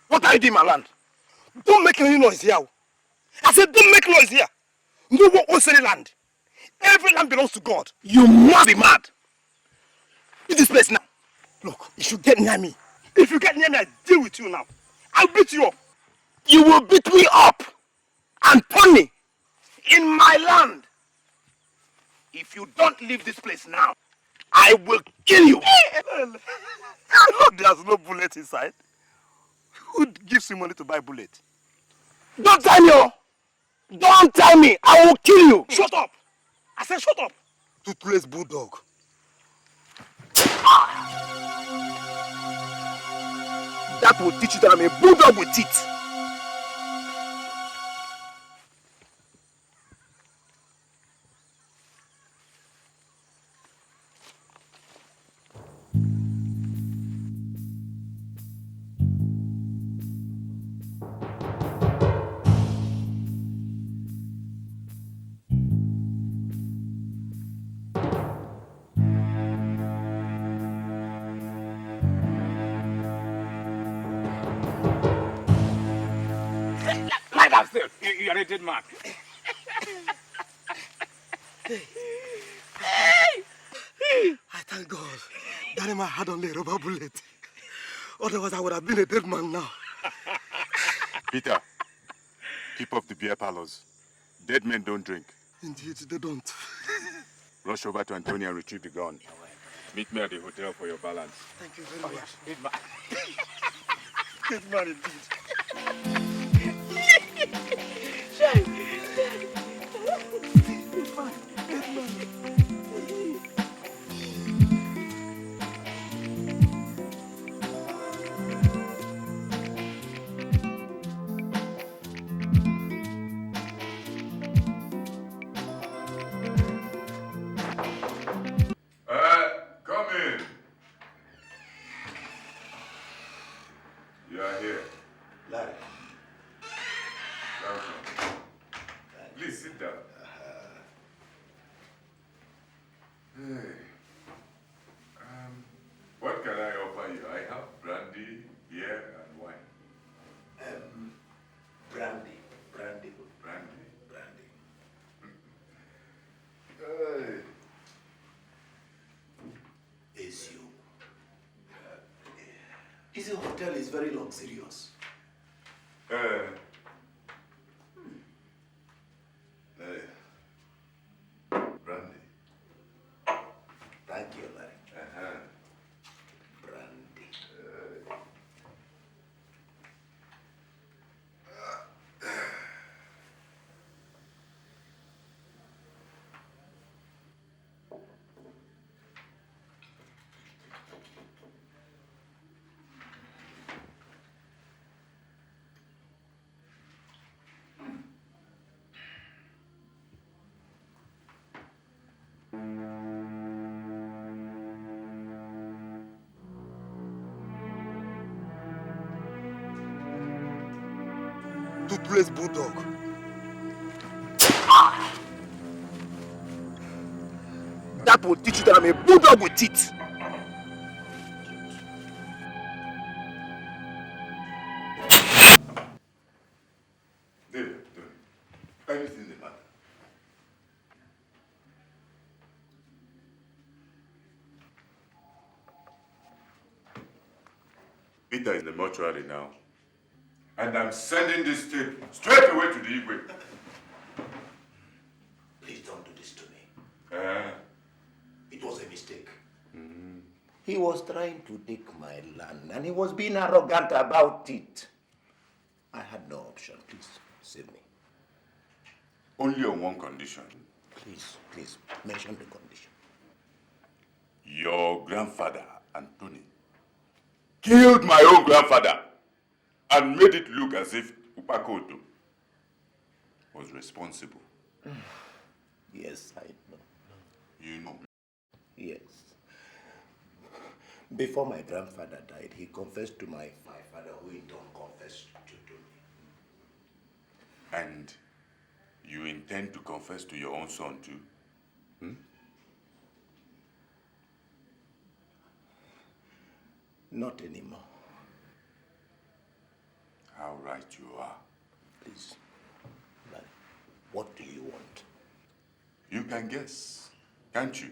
What are you doing, my land? Don't make any noise here. I said don't make noise here. No one owns any land. Every land belongs to God. You must be mad. Leave this place now. Look, you should get near me. If you get near me, I deal with you now. I'll beat you up. You will beat me up and turn me in my land. If you don't leave this place now, I will kill you. Look, there's no bullet inside. Who gives you money to buy bullet? Don't tie me, oh! Don't tie me! I will kill you! Shut up! I said shut up! Toothless bulldog. That will teach you that I'm a bulldog with teeth. Lie down still. You are a dead man. I thank God that man had only a rubber bullet. Otherwise, I would have been a dead man now. Peter, keep up the beer parlors. Dead men don't drink. Indeed, they don't. Rush over to Antonio and retrieve the gun. Meet me at the hotel for your balance. Thank you very much. Dead man. Dead man indeed. Come in. You are here. Larry. Welcome. Please sit down. Hey. What can I offer you? I have brandy, beer, and wine. Brandy. Brandy. Is you. This hotel is very luxurious. Brandy. Thank you, Larry. Brandy. Toothless bulldog. That will teach you that I'm a bulldog with teeth. David, anything the matter? Peter is in the mortuary now. And I'm sending this tape straight away to the Igwe. Please don't do this to me. Uh, It was a mistake. He was trying to take my land and he was being arrogant about it. I had no option. Please, save me. only on one condition. Please, mention the condition. Your grandfather, Anthony, killed my own grandfather and made it look as if Upakoto was responsible. Yes, I know. You know? Yes. Before my grandfather died, he confessed to my father, who in turn confessed to me. And You intend to confess to your own son too? Hmm? Not anymore. How right you are. Please, Larry, what do you want? You can guess, can't you?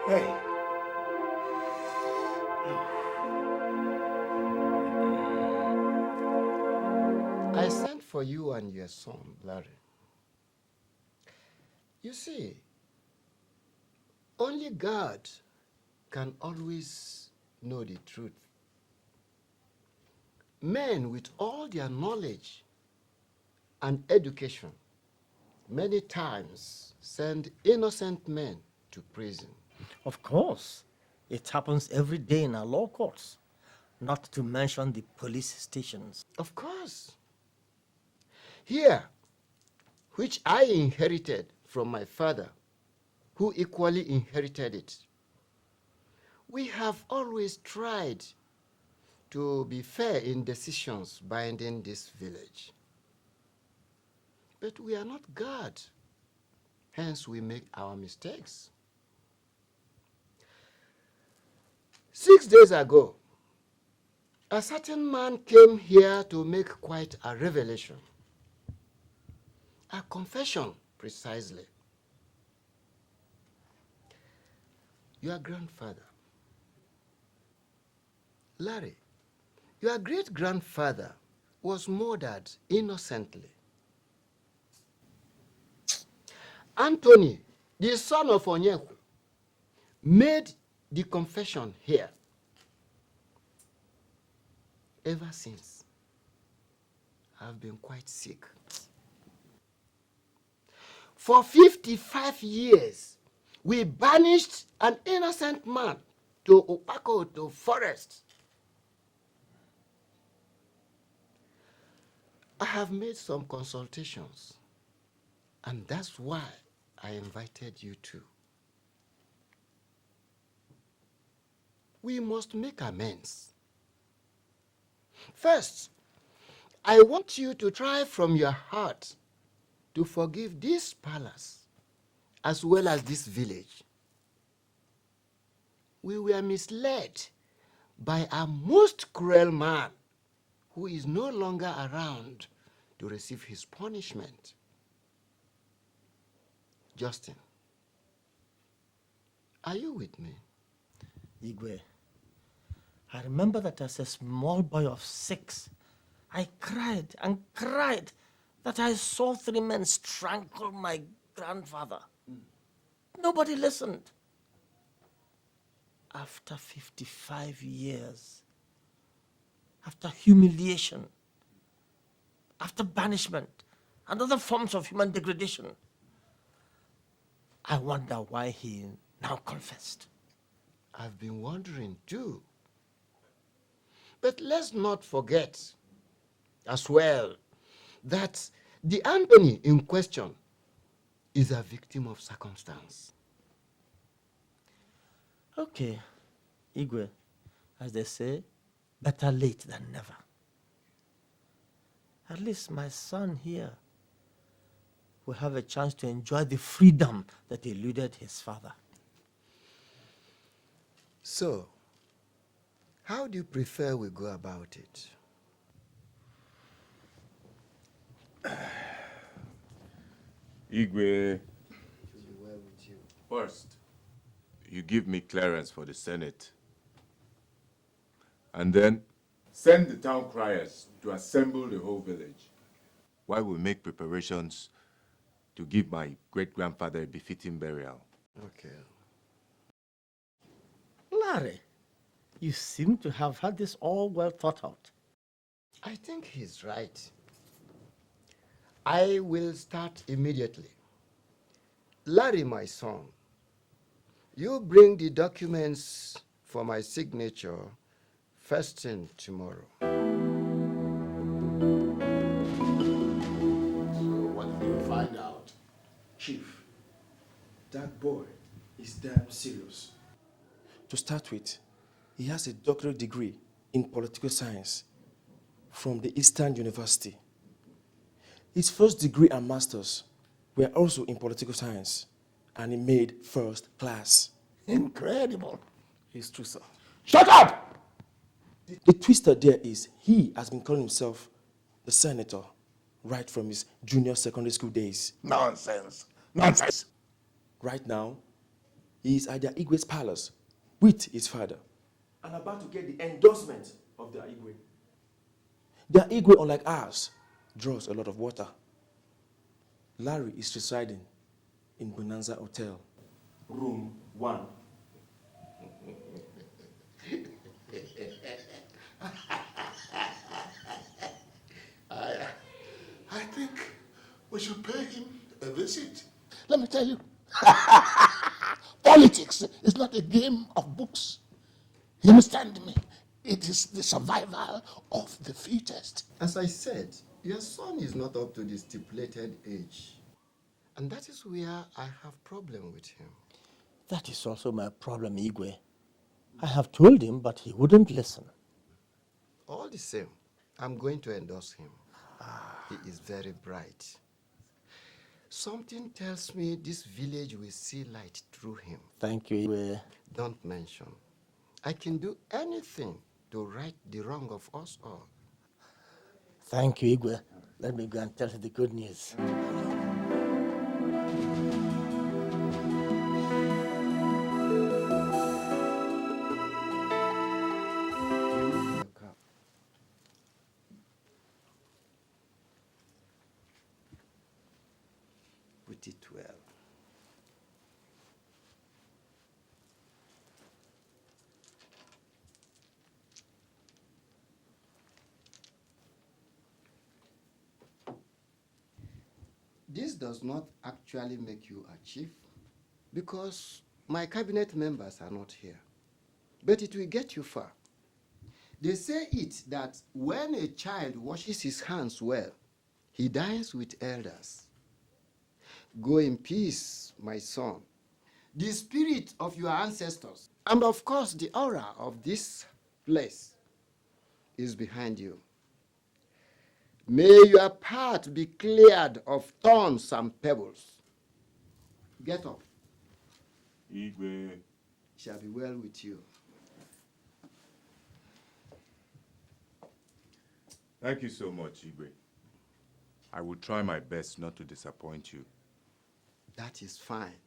Hey. I sent for you and your son, Larry. You see, only God can always know the truth. Men with all their knowledge and education many times send innocent men to prison. Of course. It happens every day in our law courts, not to mention the police stations. Of course. Here, which I inherited from my father, who equally inherited it, we have always tried to be fair in decisions binding this village. But we are not God. Hence, we make our mistakes. 6 days ago, a certain man came here to make quite a revelation. A confession, precisely. Your grandfather, Larry, your great-grandfather was murdered innocently. Anthony, the son of Onyeku, made the confession here. Ever since, I've been quite sick. For 55 years, we banished an innocent man to Upako, to forest. I have made some consultations, and that's why I invited you too. We must make amends. First, I want you to try from your heart to forgive this palace as well as this village. We were misled by a most cruel man who is no longer around to receive his punishment. Justin, are you with me? Igwe, I remember that as a small boy of 6, I cried and cried that I saw 3 men strangle my grandfather. Nobody listened. After 55 years, after humiliation, after banishment, and other forms of human degradation, I wonder why he now confessed. I've been wondering too. But let's not forget as well that the Anthony in question is a victim of circumstance. Okay, Igwe, as they say, better late than never. At least my son here will have a chance to enjoy the freedom that eluded his father. So, how do you prefer we go about it? Igwe, first, you give me clearance for the Senate. And then, send the town criers to assemble the whole village, while we make preparations to give my great-grandfather a befitting burial. Okay. Larry, you seem to have had this all well thought out. I think he's right. I will start immediately. Larry, my son, you bring the documents for my signature first thing tomorrow. So what did you find out? Chief, that boy is damn serious. To start with, he has a doctorate degree in political science from the Eastern University. His first degree and master's were also in political science, and he made first class. Incredible. It's true, sir. Shut up! The twister there is he has been calling himself the senator right from his junior secondary school days. Nonsense. Nonsense. Right now, he is at their Igwe's palace with his father and about to get the endorsement of their Igwe. Their Igwe, unlike ours, draws a lot of water. Larry is residing in Bonanza Hotel, room 1. I think we should pay him a visit. Let me tell you, politics is not a game of books. You understand me? It is the survival of the fittest. As I said, your son is not up to the stipulated age. And that is where I have problem with him. That is also my problem, Igwe. I have told him, but he wouldn't listen. All the same, I'm going to endorse him. He is very bright. Something tells me this village will see light through him. Thank you, Igwe. Don't mention. I can do anything to right the wrong of us all. Thank you, Igwe. Let me go and tell you the good news. Put it well. This does not actually make you a chief because my cabinet members are not here. But it will get you far. They say it that when a child washes his hands well, he dines with elders. Go in peace, my son. The spirit of your ancestors, and of course the aura of this place, is behind you. May your path be cleared of thorns and pebbles. Get up. Igwe. Shall be well with you. Thank you so much, Igwe. I will try my best not to disappoint you. That is fine.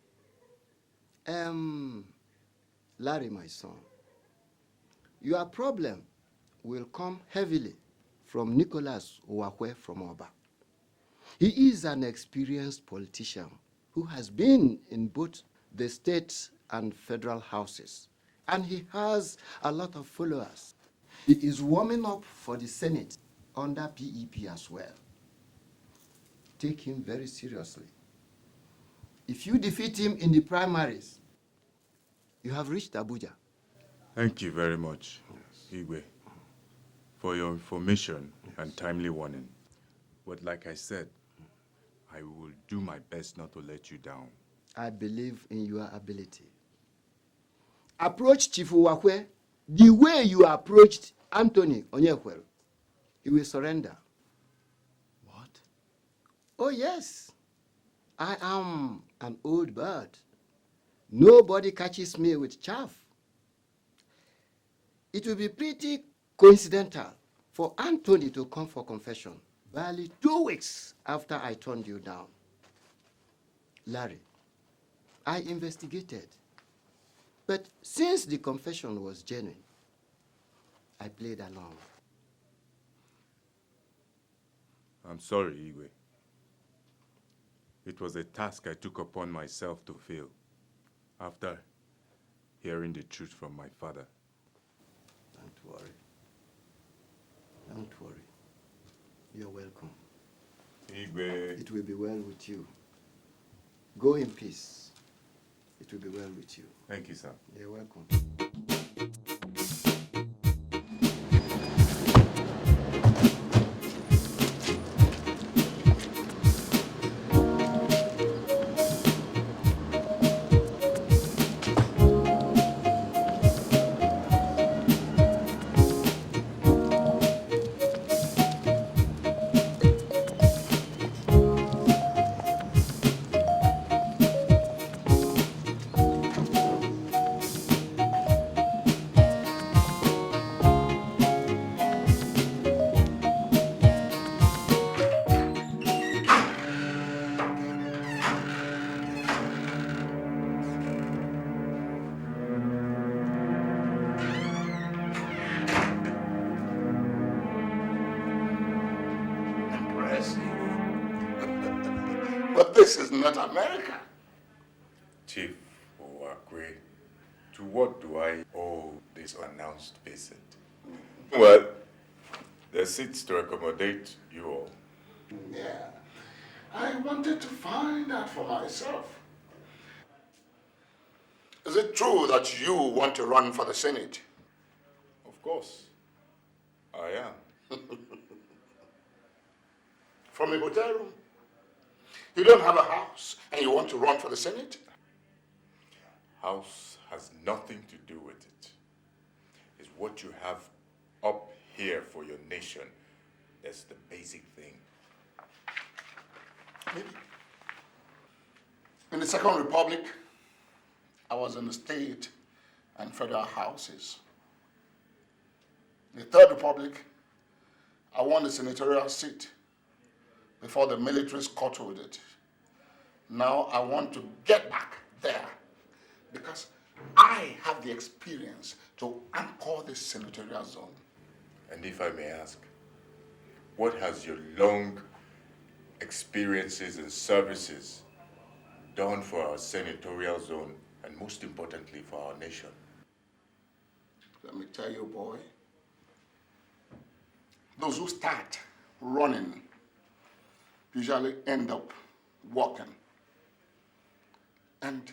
Larry, my son, your problem will come heavily from Nicholas Uwakwe from Oba. He is an experienced politician who has been in both the state and federal houses, and he has a lot of followers. He is warming up for the Senate under PEP as well. Take him very seriously. If you defeat him in the primaries, you have reached Abuja. Thank you very much, Igwe, for your information and timely warning. But like I said, I will do my best not to let you down. I believe in your ability. Approach Chief Uwakwe the way you approached Anthony Onyekwel. He will surrender. What? Oh, yes. I am an old bird. Nobody catches me with chaff. It will be pretty coincidental for Anthony to come for confession barely 2 weeks after I turned you down. Larry, I investigated. But since the confession was genuine, I played along. I'm sorry, Igwe. It was a task I took upon myself to fill after hearing the truth from my father. Don't worry. Don't worry. You're welcome. Igwe. It will be well with you. Go in peace. It will be well with you. Thank you, sir. You're welcome. This is not America. Chief Owakwe, to what do I owe this unannounced visit? Well, there's seats to accommodate you all. Yeah, I wanted to find out for myself. Is it true that you want to run for the Senate? Of course, I am. From a hotel room? You don't have a house and you want to run for the Senate? House has nothing to do with it. It's what you have up here for your nation. That's the basic thing. Maybe. In the Second Republic, I was in the state and federal houses. In the Third Republic, I won the senatorial seat before the militaries scuttled it. Now I want to get back there because I have the experience to anchor this senatorial zone. And if I may ask, what has your long experiences and services done for our senatorial zone and most importantly for our nation? Let me tell you, boy, those who start running usually end up walking. And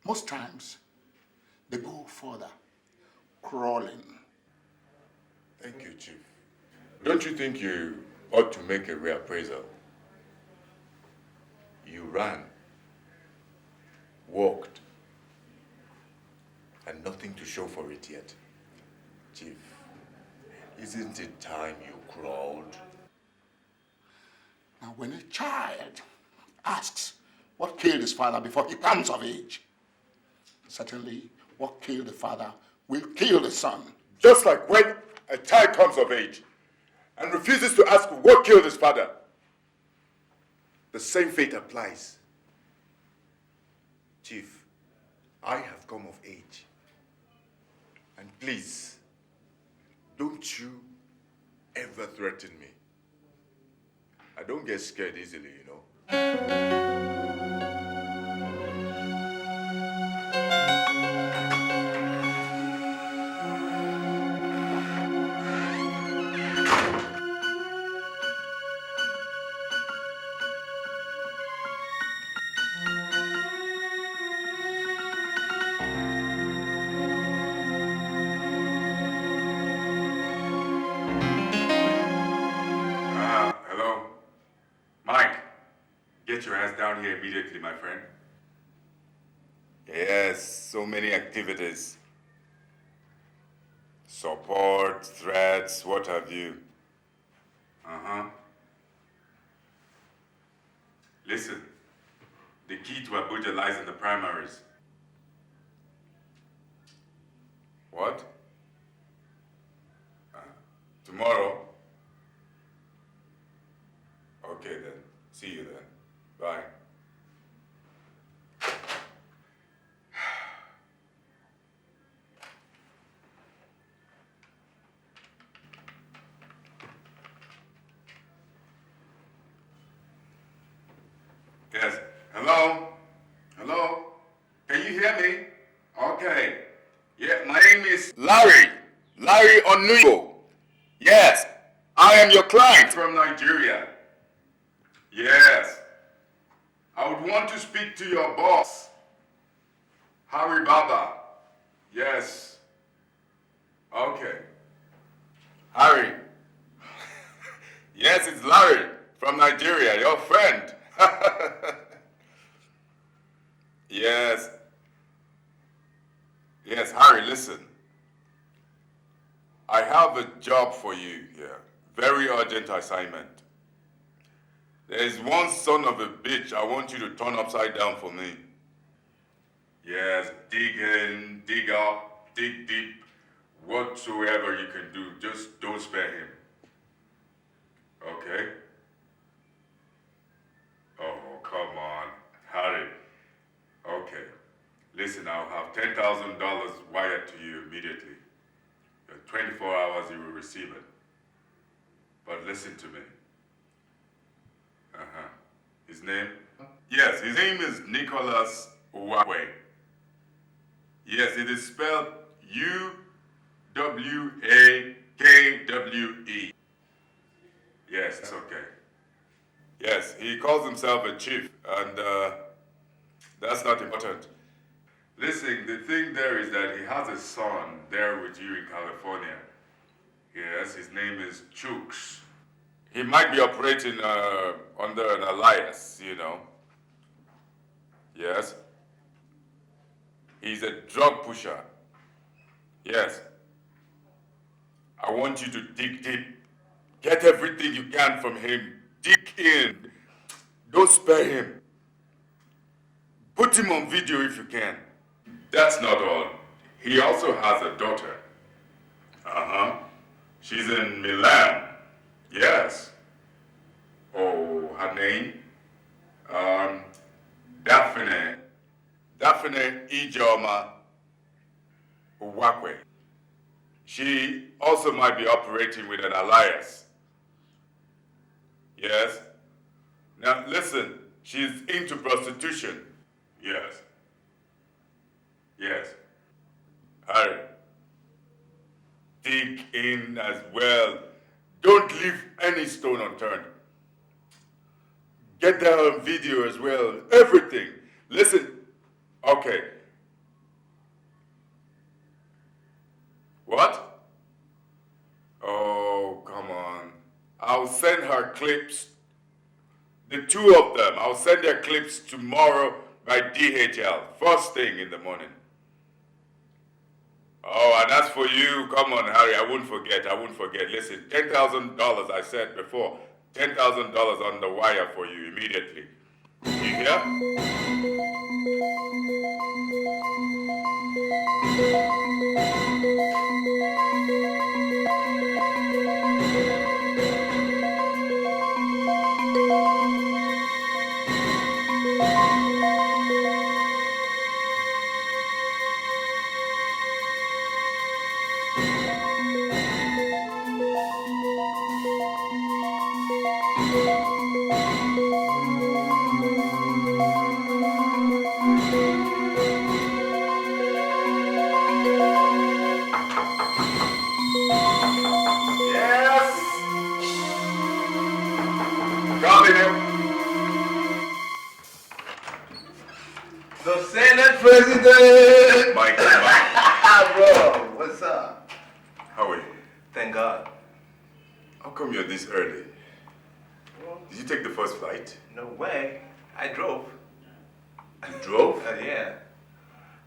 most times they go further, crawling. Thank you, Chief. Don't you think you ought to make a reappraisal? You ran, walked, and nothing to show for it yet. Chief, isn't it time you crawled? Now, when a child asks what killed his father before he comes of age, certainly what killed the father will kill the son. Just like when a child comes of age and refuses to ask what killed his father, the same fate applies. Chief, I have come of age. And please, don't you ever threaten me. I don't get scared easily, you know. Hello? Mike, get your ass down here immediately, my friend. Yes, so many activities. Support, threats, what have you. Uh-huh. Listen, the key to Abuja lies in the primaries. What? Tomorrow? Okay then. See you then. Bye. Yes. Hello? Hello? Can you hear me? Okay. Yeah, my name is Larry. Larry Onugo. Yes. I am your client from Nigeria. Yes. I would want to speak to your boss, Harry Baba. Yes. Okay. Harry. Yes, it's Larry from Nigeria, your friend. Yes. Yes, Harry, listen. I have a job for you here. Very urgent assignment. There is one son of a bitch I want you to turn upside down for me. Yes, dig in, dig up, dig deep, whatsoever you can do, just don't spare him. Okay? Oh, come on, Harry. Okay, listen, I'll have $10,000 wired to you immediately. In 24 hours you will receive it. But listen to me. His name? Yes, his name is Nicholas Uwakwe. Yes, it is spelled U-W-A-K-W-E. Yes, that's okay. Yes, he calls himself a chief, and that's not important. Listen, the thing there is that he has a son there with you in California. Yes, his name is Chooks. He might be operating under an alias, you know. Yes. He's a drug pusher. Yes. I want you to dig deep. Get everything you can from him. Dig in. Don't spare him. Put him on video if you can. That's not all. He also has a daughter. Uh-huh. She's in Milan. Yes. Oh, her name? Daphne. Daphne Ijoma Uwakwe. She also might be operating with an alias. Yes. Now listen, she's into prostitution. Yes. Yes. Hurry. Dig in as well. Don't leave any stone unturned. Get that on video as well. Everything. Listen. Okay. What? Oh, come on. I'll send her clips. The two of them. I'll send their clips tomorrow by DHL. First thing in the morning. Oh, and as for you, come on, Harry, I won't forget. Listen, $10,000 I said before. $10,000 on the wire for you immediately. You hear? The Senate President! Michael. Bro, what's up? How are you? Thank God. How come you're this early? Did you take the first flight? No way. I drove. You drove? Yeah.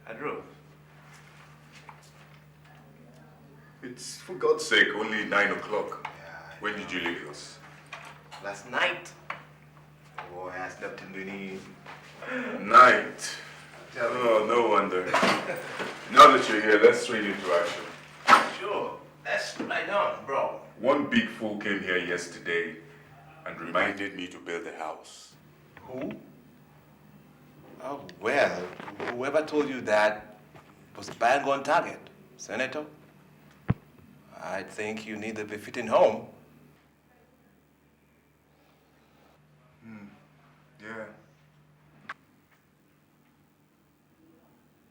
I drove. It's, for God's sake, only 9 o'clock. When did you leave us? Last night. Boy, I slept in the Night. Oh, no wonder. Now that you're here, let's straight into action. Sure. That's right on, bro. One big fool came here yesterday and reminded me to build a house. Who? Oh, well, whoever told you that was bang on target, Senator. I think you need a befitting home. Yeah.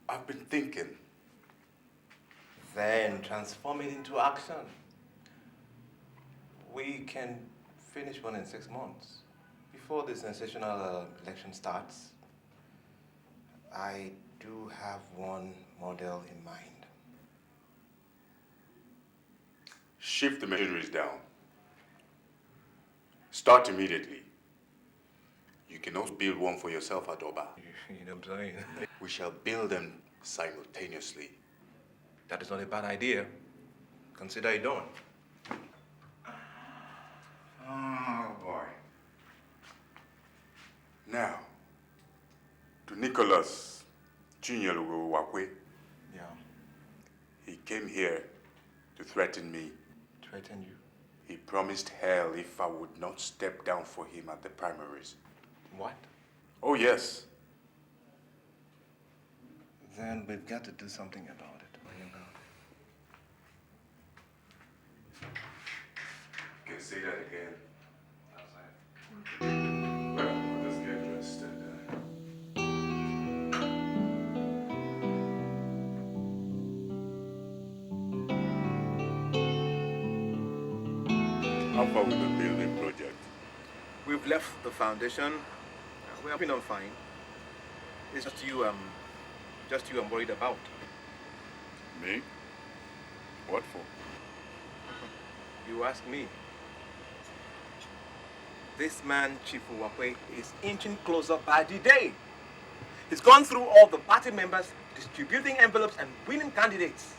I've been thinking. Then transform it into action. We can finish one in 6 months. Before the sensational election starts, I do have one model in mind. Shift the machineries down. Start immediately. You can also build one for yourself at Oba. You know what I'm saying? We shall build them simultaneously. That is not a bad idea. Consider it done. Oh, boy. Now, to Nicholas Chinyelu. Yeah. He came here to threaten me. Threaten you? He promised hell if I would not step down for him at the primaries. What? Oh, yes. Then we've got to do something about it. You can say that again. Well, let's get dressed and How far with the building project? We've left the foundation. We're been on fine. It's just you I'm worried about. Me? What for? You ask me. This man, Chief Uwakwe, is inching closer by the day. He's gone through all the party members, distributing envelopes and winning candidates.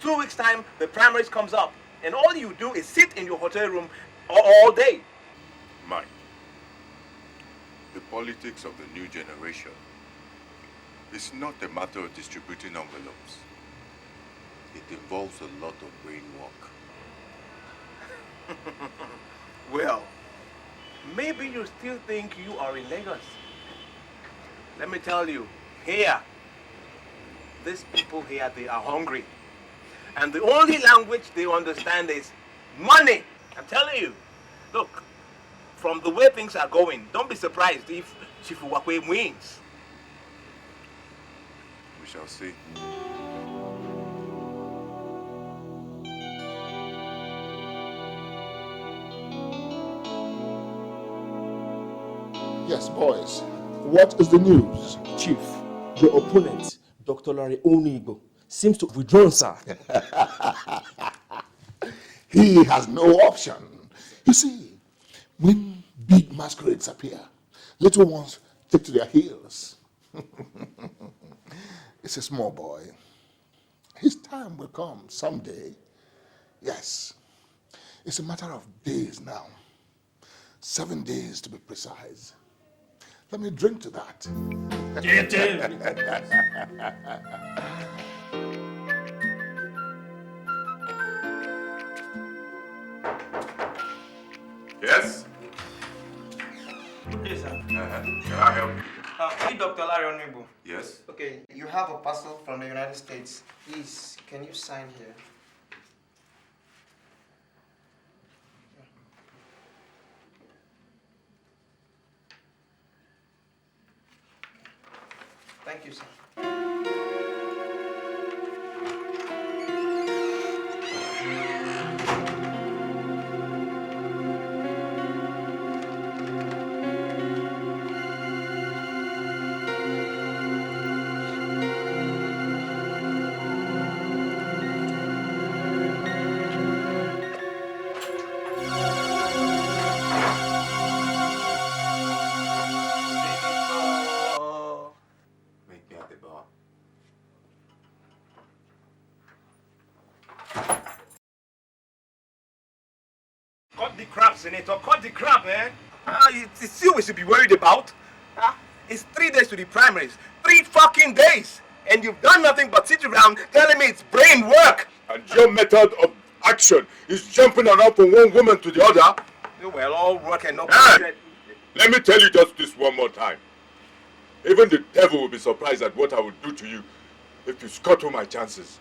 2 weeks' time, the primaries comes up, and all you do is sit in your hotel room all day. Mike, the politics of the new generation is not a matter of distributing envelopes. It involves a lot of brain work. Well, maybe you still think you are in Lagos. Let me tell you, here, these people here, they are hungry. And the only language they understand is money. I'm telling you. Look, from the way things are going, don't be surprised if Chief Uwakwe wins. We shall see. Yes, boys. What is the news? Chief, your opponent, Dr. Larry Onigo, seems to have withdrawn, sir. He has no option. You see, when big masquerades appear, little ones take to their heels. It's a small boy. His time will come someday. Yes. It's a matter of days now. 7 days to be precise. Let me drink to that. Yes? Okay, sir. Can I help you? Hey, Dr. Larry Onibu. Yes? Okay, you have a parcel from the United States. Please, can you sign here? Thank you, sir. Meet me at the bar. Cut the crap, Senator. Cut the crap, man. It's you we should be worried about. It's 3 days to the primaries. 3 fucking days. And you've done nothing but sit around telling me it's brain work. And your method of action is jumping around from one woman to the other. Well, all work and no Hey, let me tell you just this one more time. Even the devil will be surprised at what I will do to you if you scuttle my chances.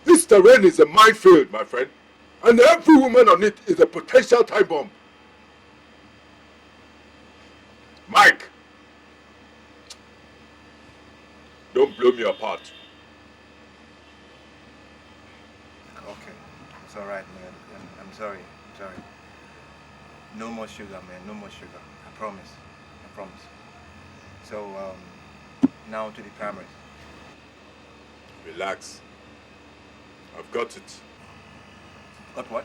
This terrain is a minefield, my friend. And every woman on it is a potential time bomb. Mike, don't blow me apart. Okay, it's all right, man. I'm sorry. I'm sorry. No more sugar, man. No more sugar. I promise. I promise. So, now to the primaries. Relax. I've got it. Got what?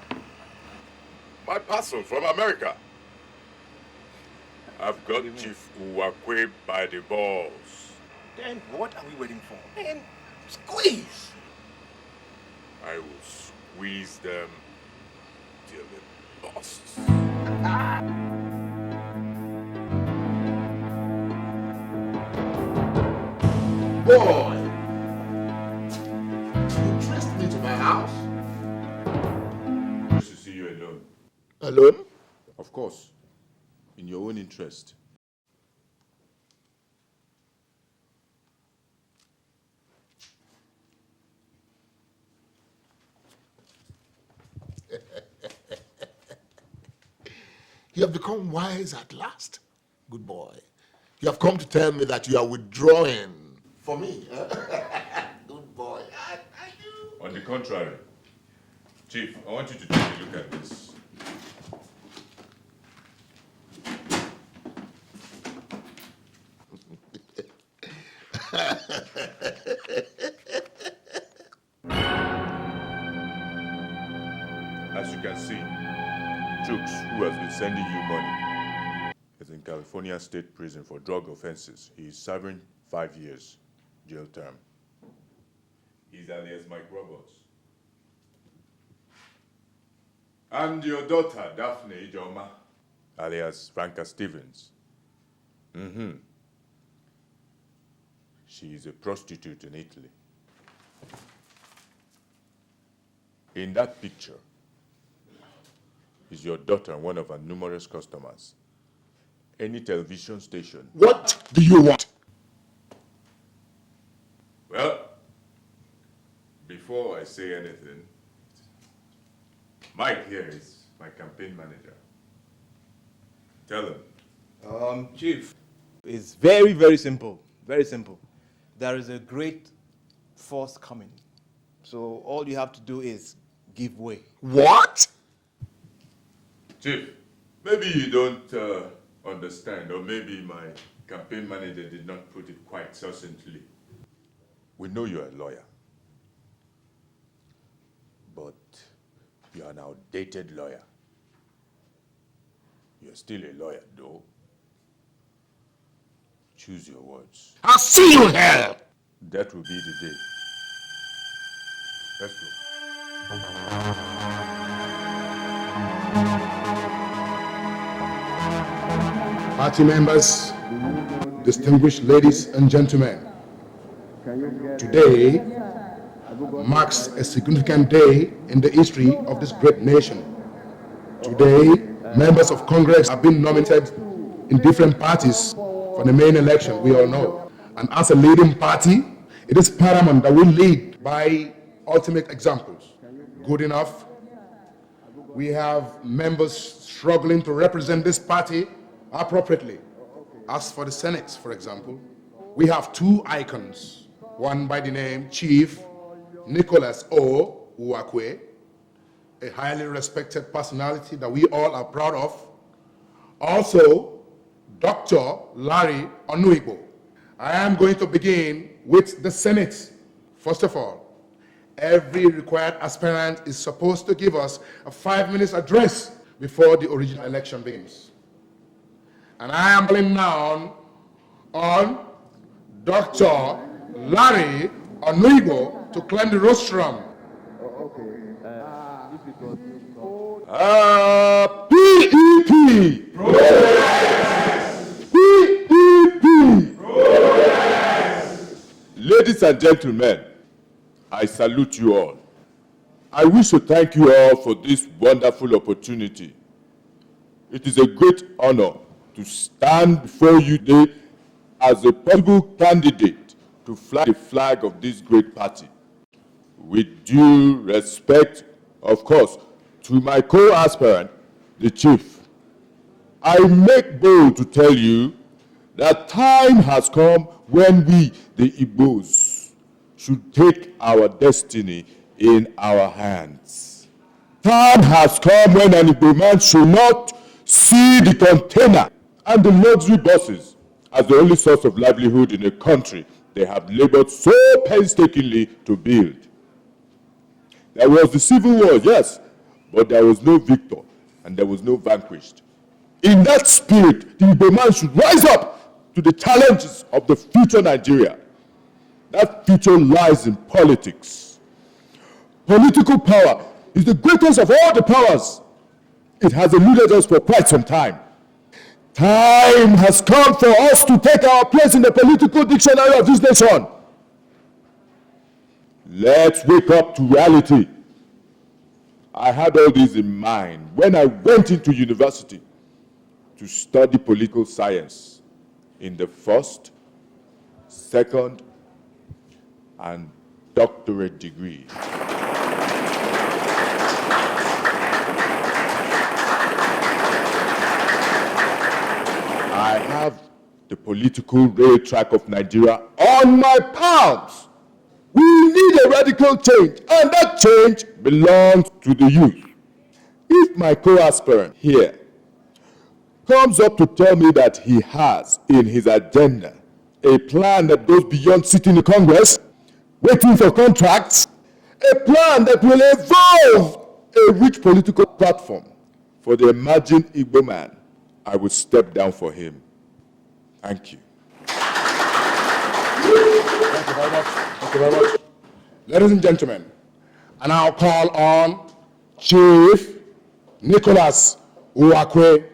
My parcel from America. I've got Chief Uwakwe by the balls. Then what are we waiting for? Man, squeeze! I will squeeze them till it busts. Boy! You trust me to my house? Just to see you alone. Alone? Of course. In your own interest. You have become wise at last. Good boy. You have come to tell me that you are withdrawing for me. Good boy. On the contrary, Chief, I want you to take a look at this. As you can see, Chooks, who has been sending you money, is in California State Prison for drug offenses. He is serving 5 years jail term. He's alias Mike Roberts. And your daughter, Daphne Ijoma, alias Franca Stevens. She is a prostitute in Italy. In that picture is your daughter and one of her numerous customers. Any television station. What do you want? Well, before I say anything, Mike here is my campaign manager. Tell him. Chief, it's very, very simple. Very simple. There is a great force coming. So all you have to do is give way. What? Chief, maybe you don't understand, or maybe my campaign manager did not put it quite succinctly. We know you're a lawyer, but you're an outdated lawyer. You're still a lawyer, though. Choose your words. I'll see you here! That will be the day. Let's go. Party members, distinguished ladies and gentlemen, today marks a significant day in the history of this great nation. Today, members of Congress have been nominated in different parties for the main election, we all know. And as a leading party, it is paramount that we lead by ultimate examples. Good enough. We have members struggling to represent this party appropriately. As for the Senate, for example, we have two icons, one by the name Chief Nicholas O. Uwakwe, a highly respected personality that we all are proud of. Also, Dr. Larry Onuigbo. I am going to begin with the Senate. First of all, every required aspirant is supposed to give us a 5-minute address before the original election begins. And I am calling now on Dr. Larry Onuigbo to climb the rostrum. PEP! PEP! Ladies and gentlemen, I salute you all. I wish to thank you all for this wonderful opportunity. It is a great honor to stand before you today as a possible candidate to fly the flag of this great party. With due respect, of course, to my co-aspirant, the Chief, I make bold to tell you that time has come when we, the Igbos, should take our destiny in our hands. Time has come when an Igbo man should not see the container and the luxury buses as the only source of livelihood in a country they have labored so painstakingly to build. There was the civil war, yes, but there was no victor and there was no vanquished. In that spirit, the Igbo man should rise up to the challenges of the future Nigeria. That future lies in politics. Political power is the greatest of all the powers. It has eluded us for quite some time. Time has come for us to take our place in the political dictionary of this nation. Let's wake up to reality. I had all this in mind when I went into university to study political science in the first, second, and doctorate degree. I have the political rail track of Nigeria on my palms. We need a radical change, and that change belongs to the youth. If my co-aspirant here comes up to tell me that he has in his agenda a plan that goes beyond sitting in Congress, waiting for contracts, a plan that will evolve a rich political platform for the emerging Igbo man, I will step down for him. Thank you. Thank you very much. Thank you very much. Ladies and gentlemen, I now call on Chief Nicholas Uwakwe.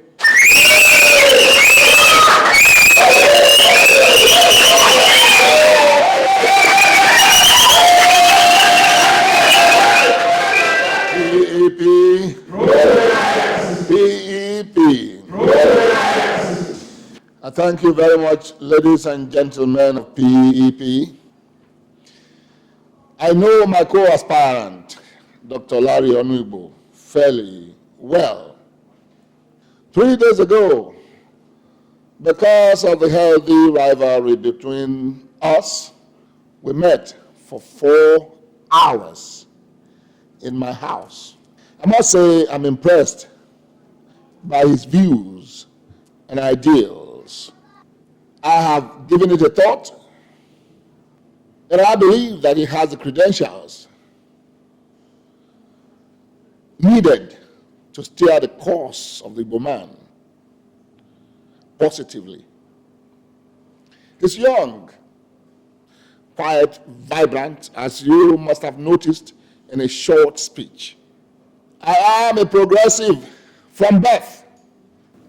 PEP. I thank you very much, ladies and gentlemen of PEP. I know my co-aspirant, Dr. Larry Onugbo, fairly well. 3 days ago, because of the healthy rivalry between us, we met for 4 hours in my house. I must say I'm impressed by his views and ideals. I have given it a thought, and I believe that he has the credentials needed to steer the course of the Igbo man positively. He's young, quiet, vibrant, as you must have noticed in a short speech. I am a progressive from birth,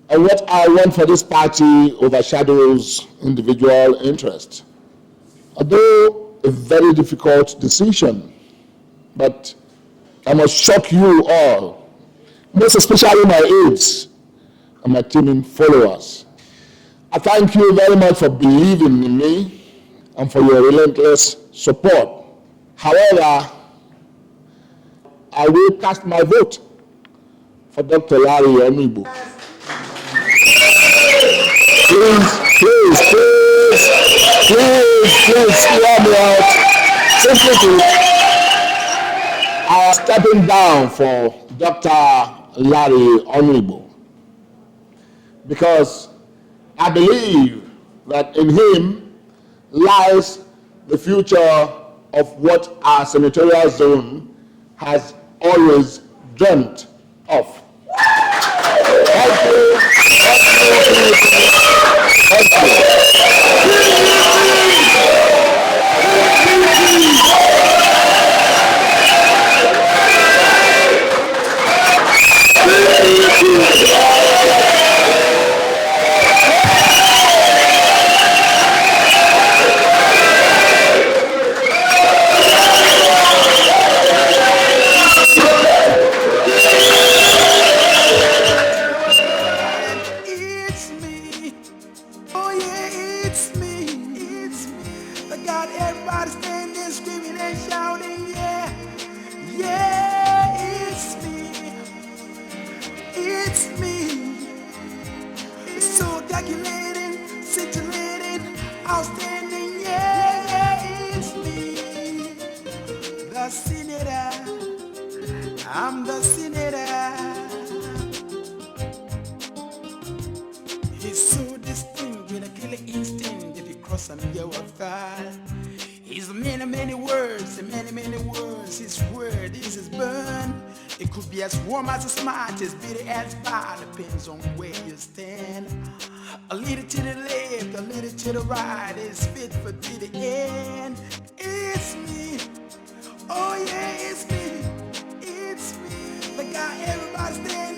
and what I want for this party overshadows individual interest. Although a very difficult decision, but I must shock you all, most especially my aides and my teaming followers. I thank you very much for believing in me and for your relentless support. However, I will cast my vote for Dr. Larry Onugbo. Please hear me out. Simply put, I am stepping down for Dr. Larry Onugbo because I believe that in him lies the future of what our senatorial zone has always dreamt of. Thank you. Thank I'm the senator. He's so distinct with a killer instinct. If he cross him, you will fall. He's many words, his word is his burn. It could be as warm as as smart, as bitter as bad, depends on where you stand. A little to the left, a little to the right, is fit for to the end. It's me, oh yeah, it's me, the guy everybody stands.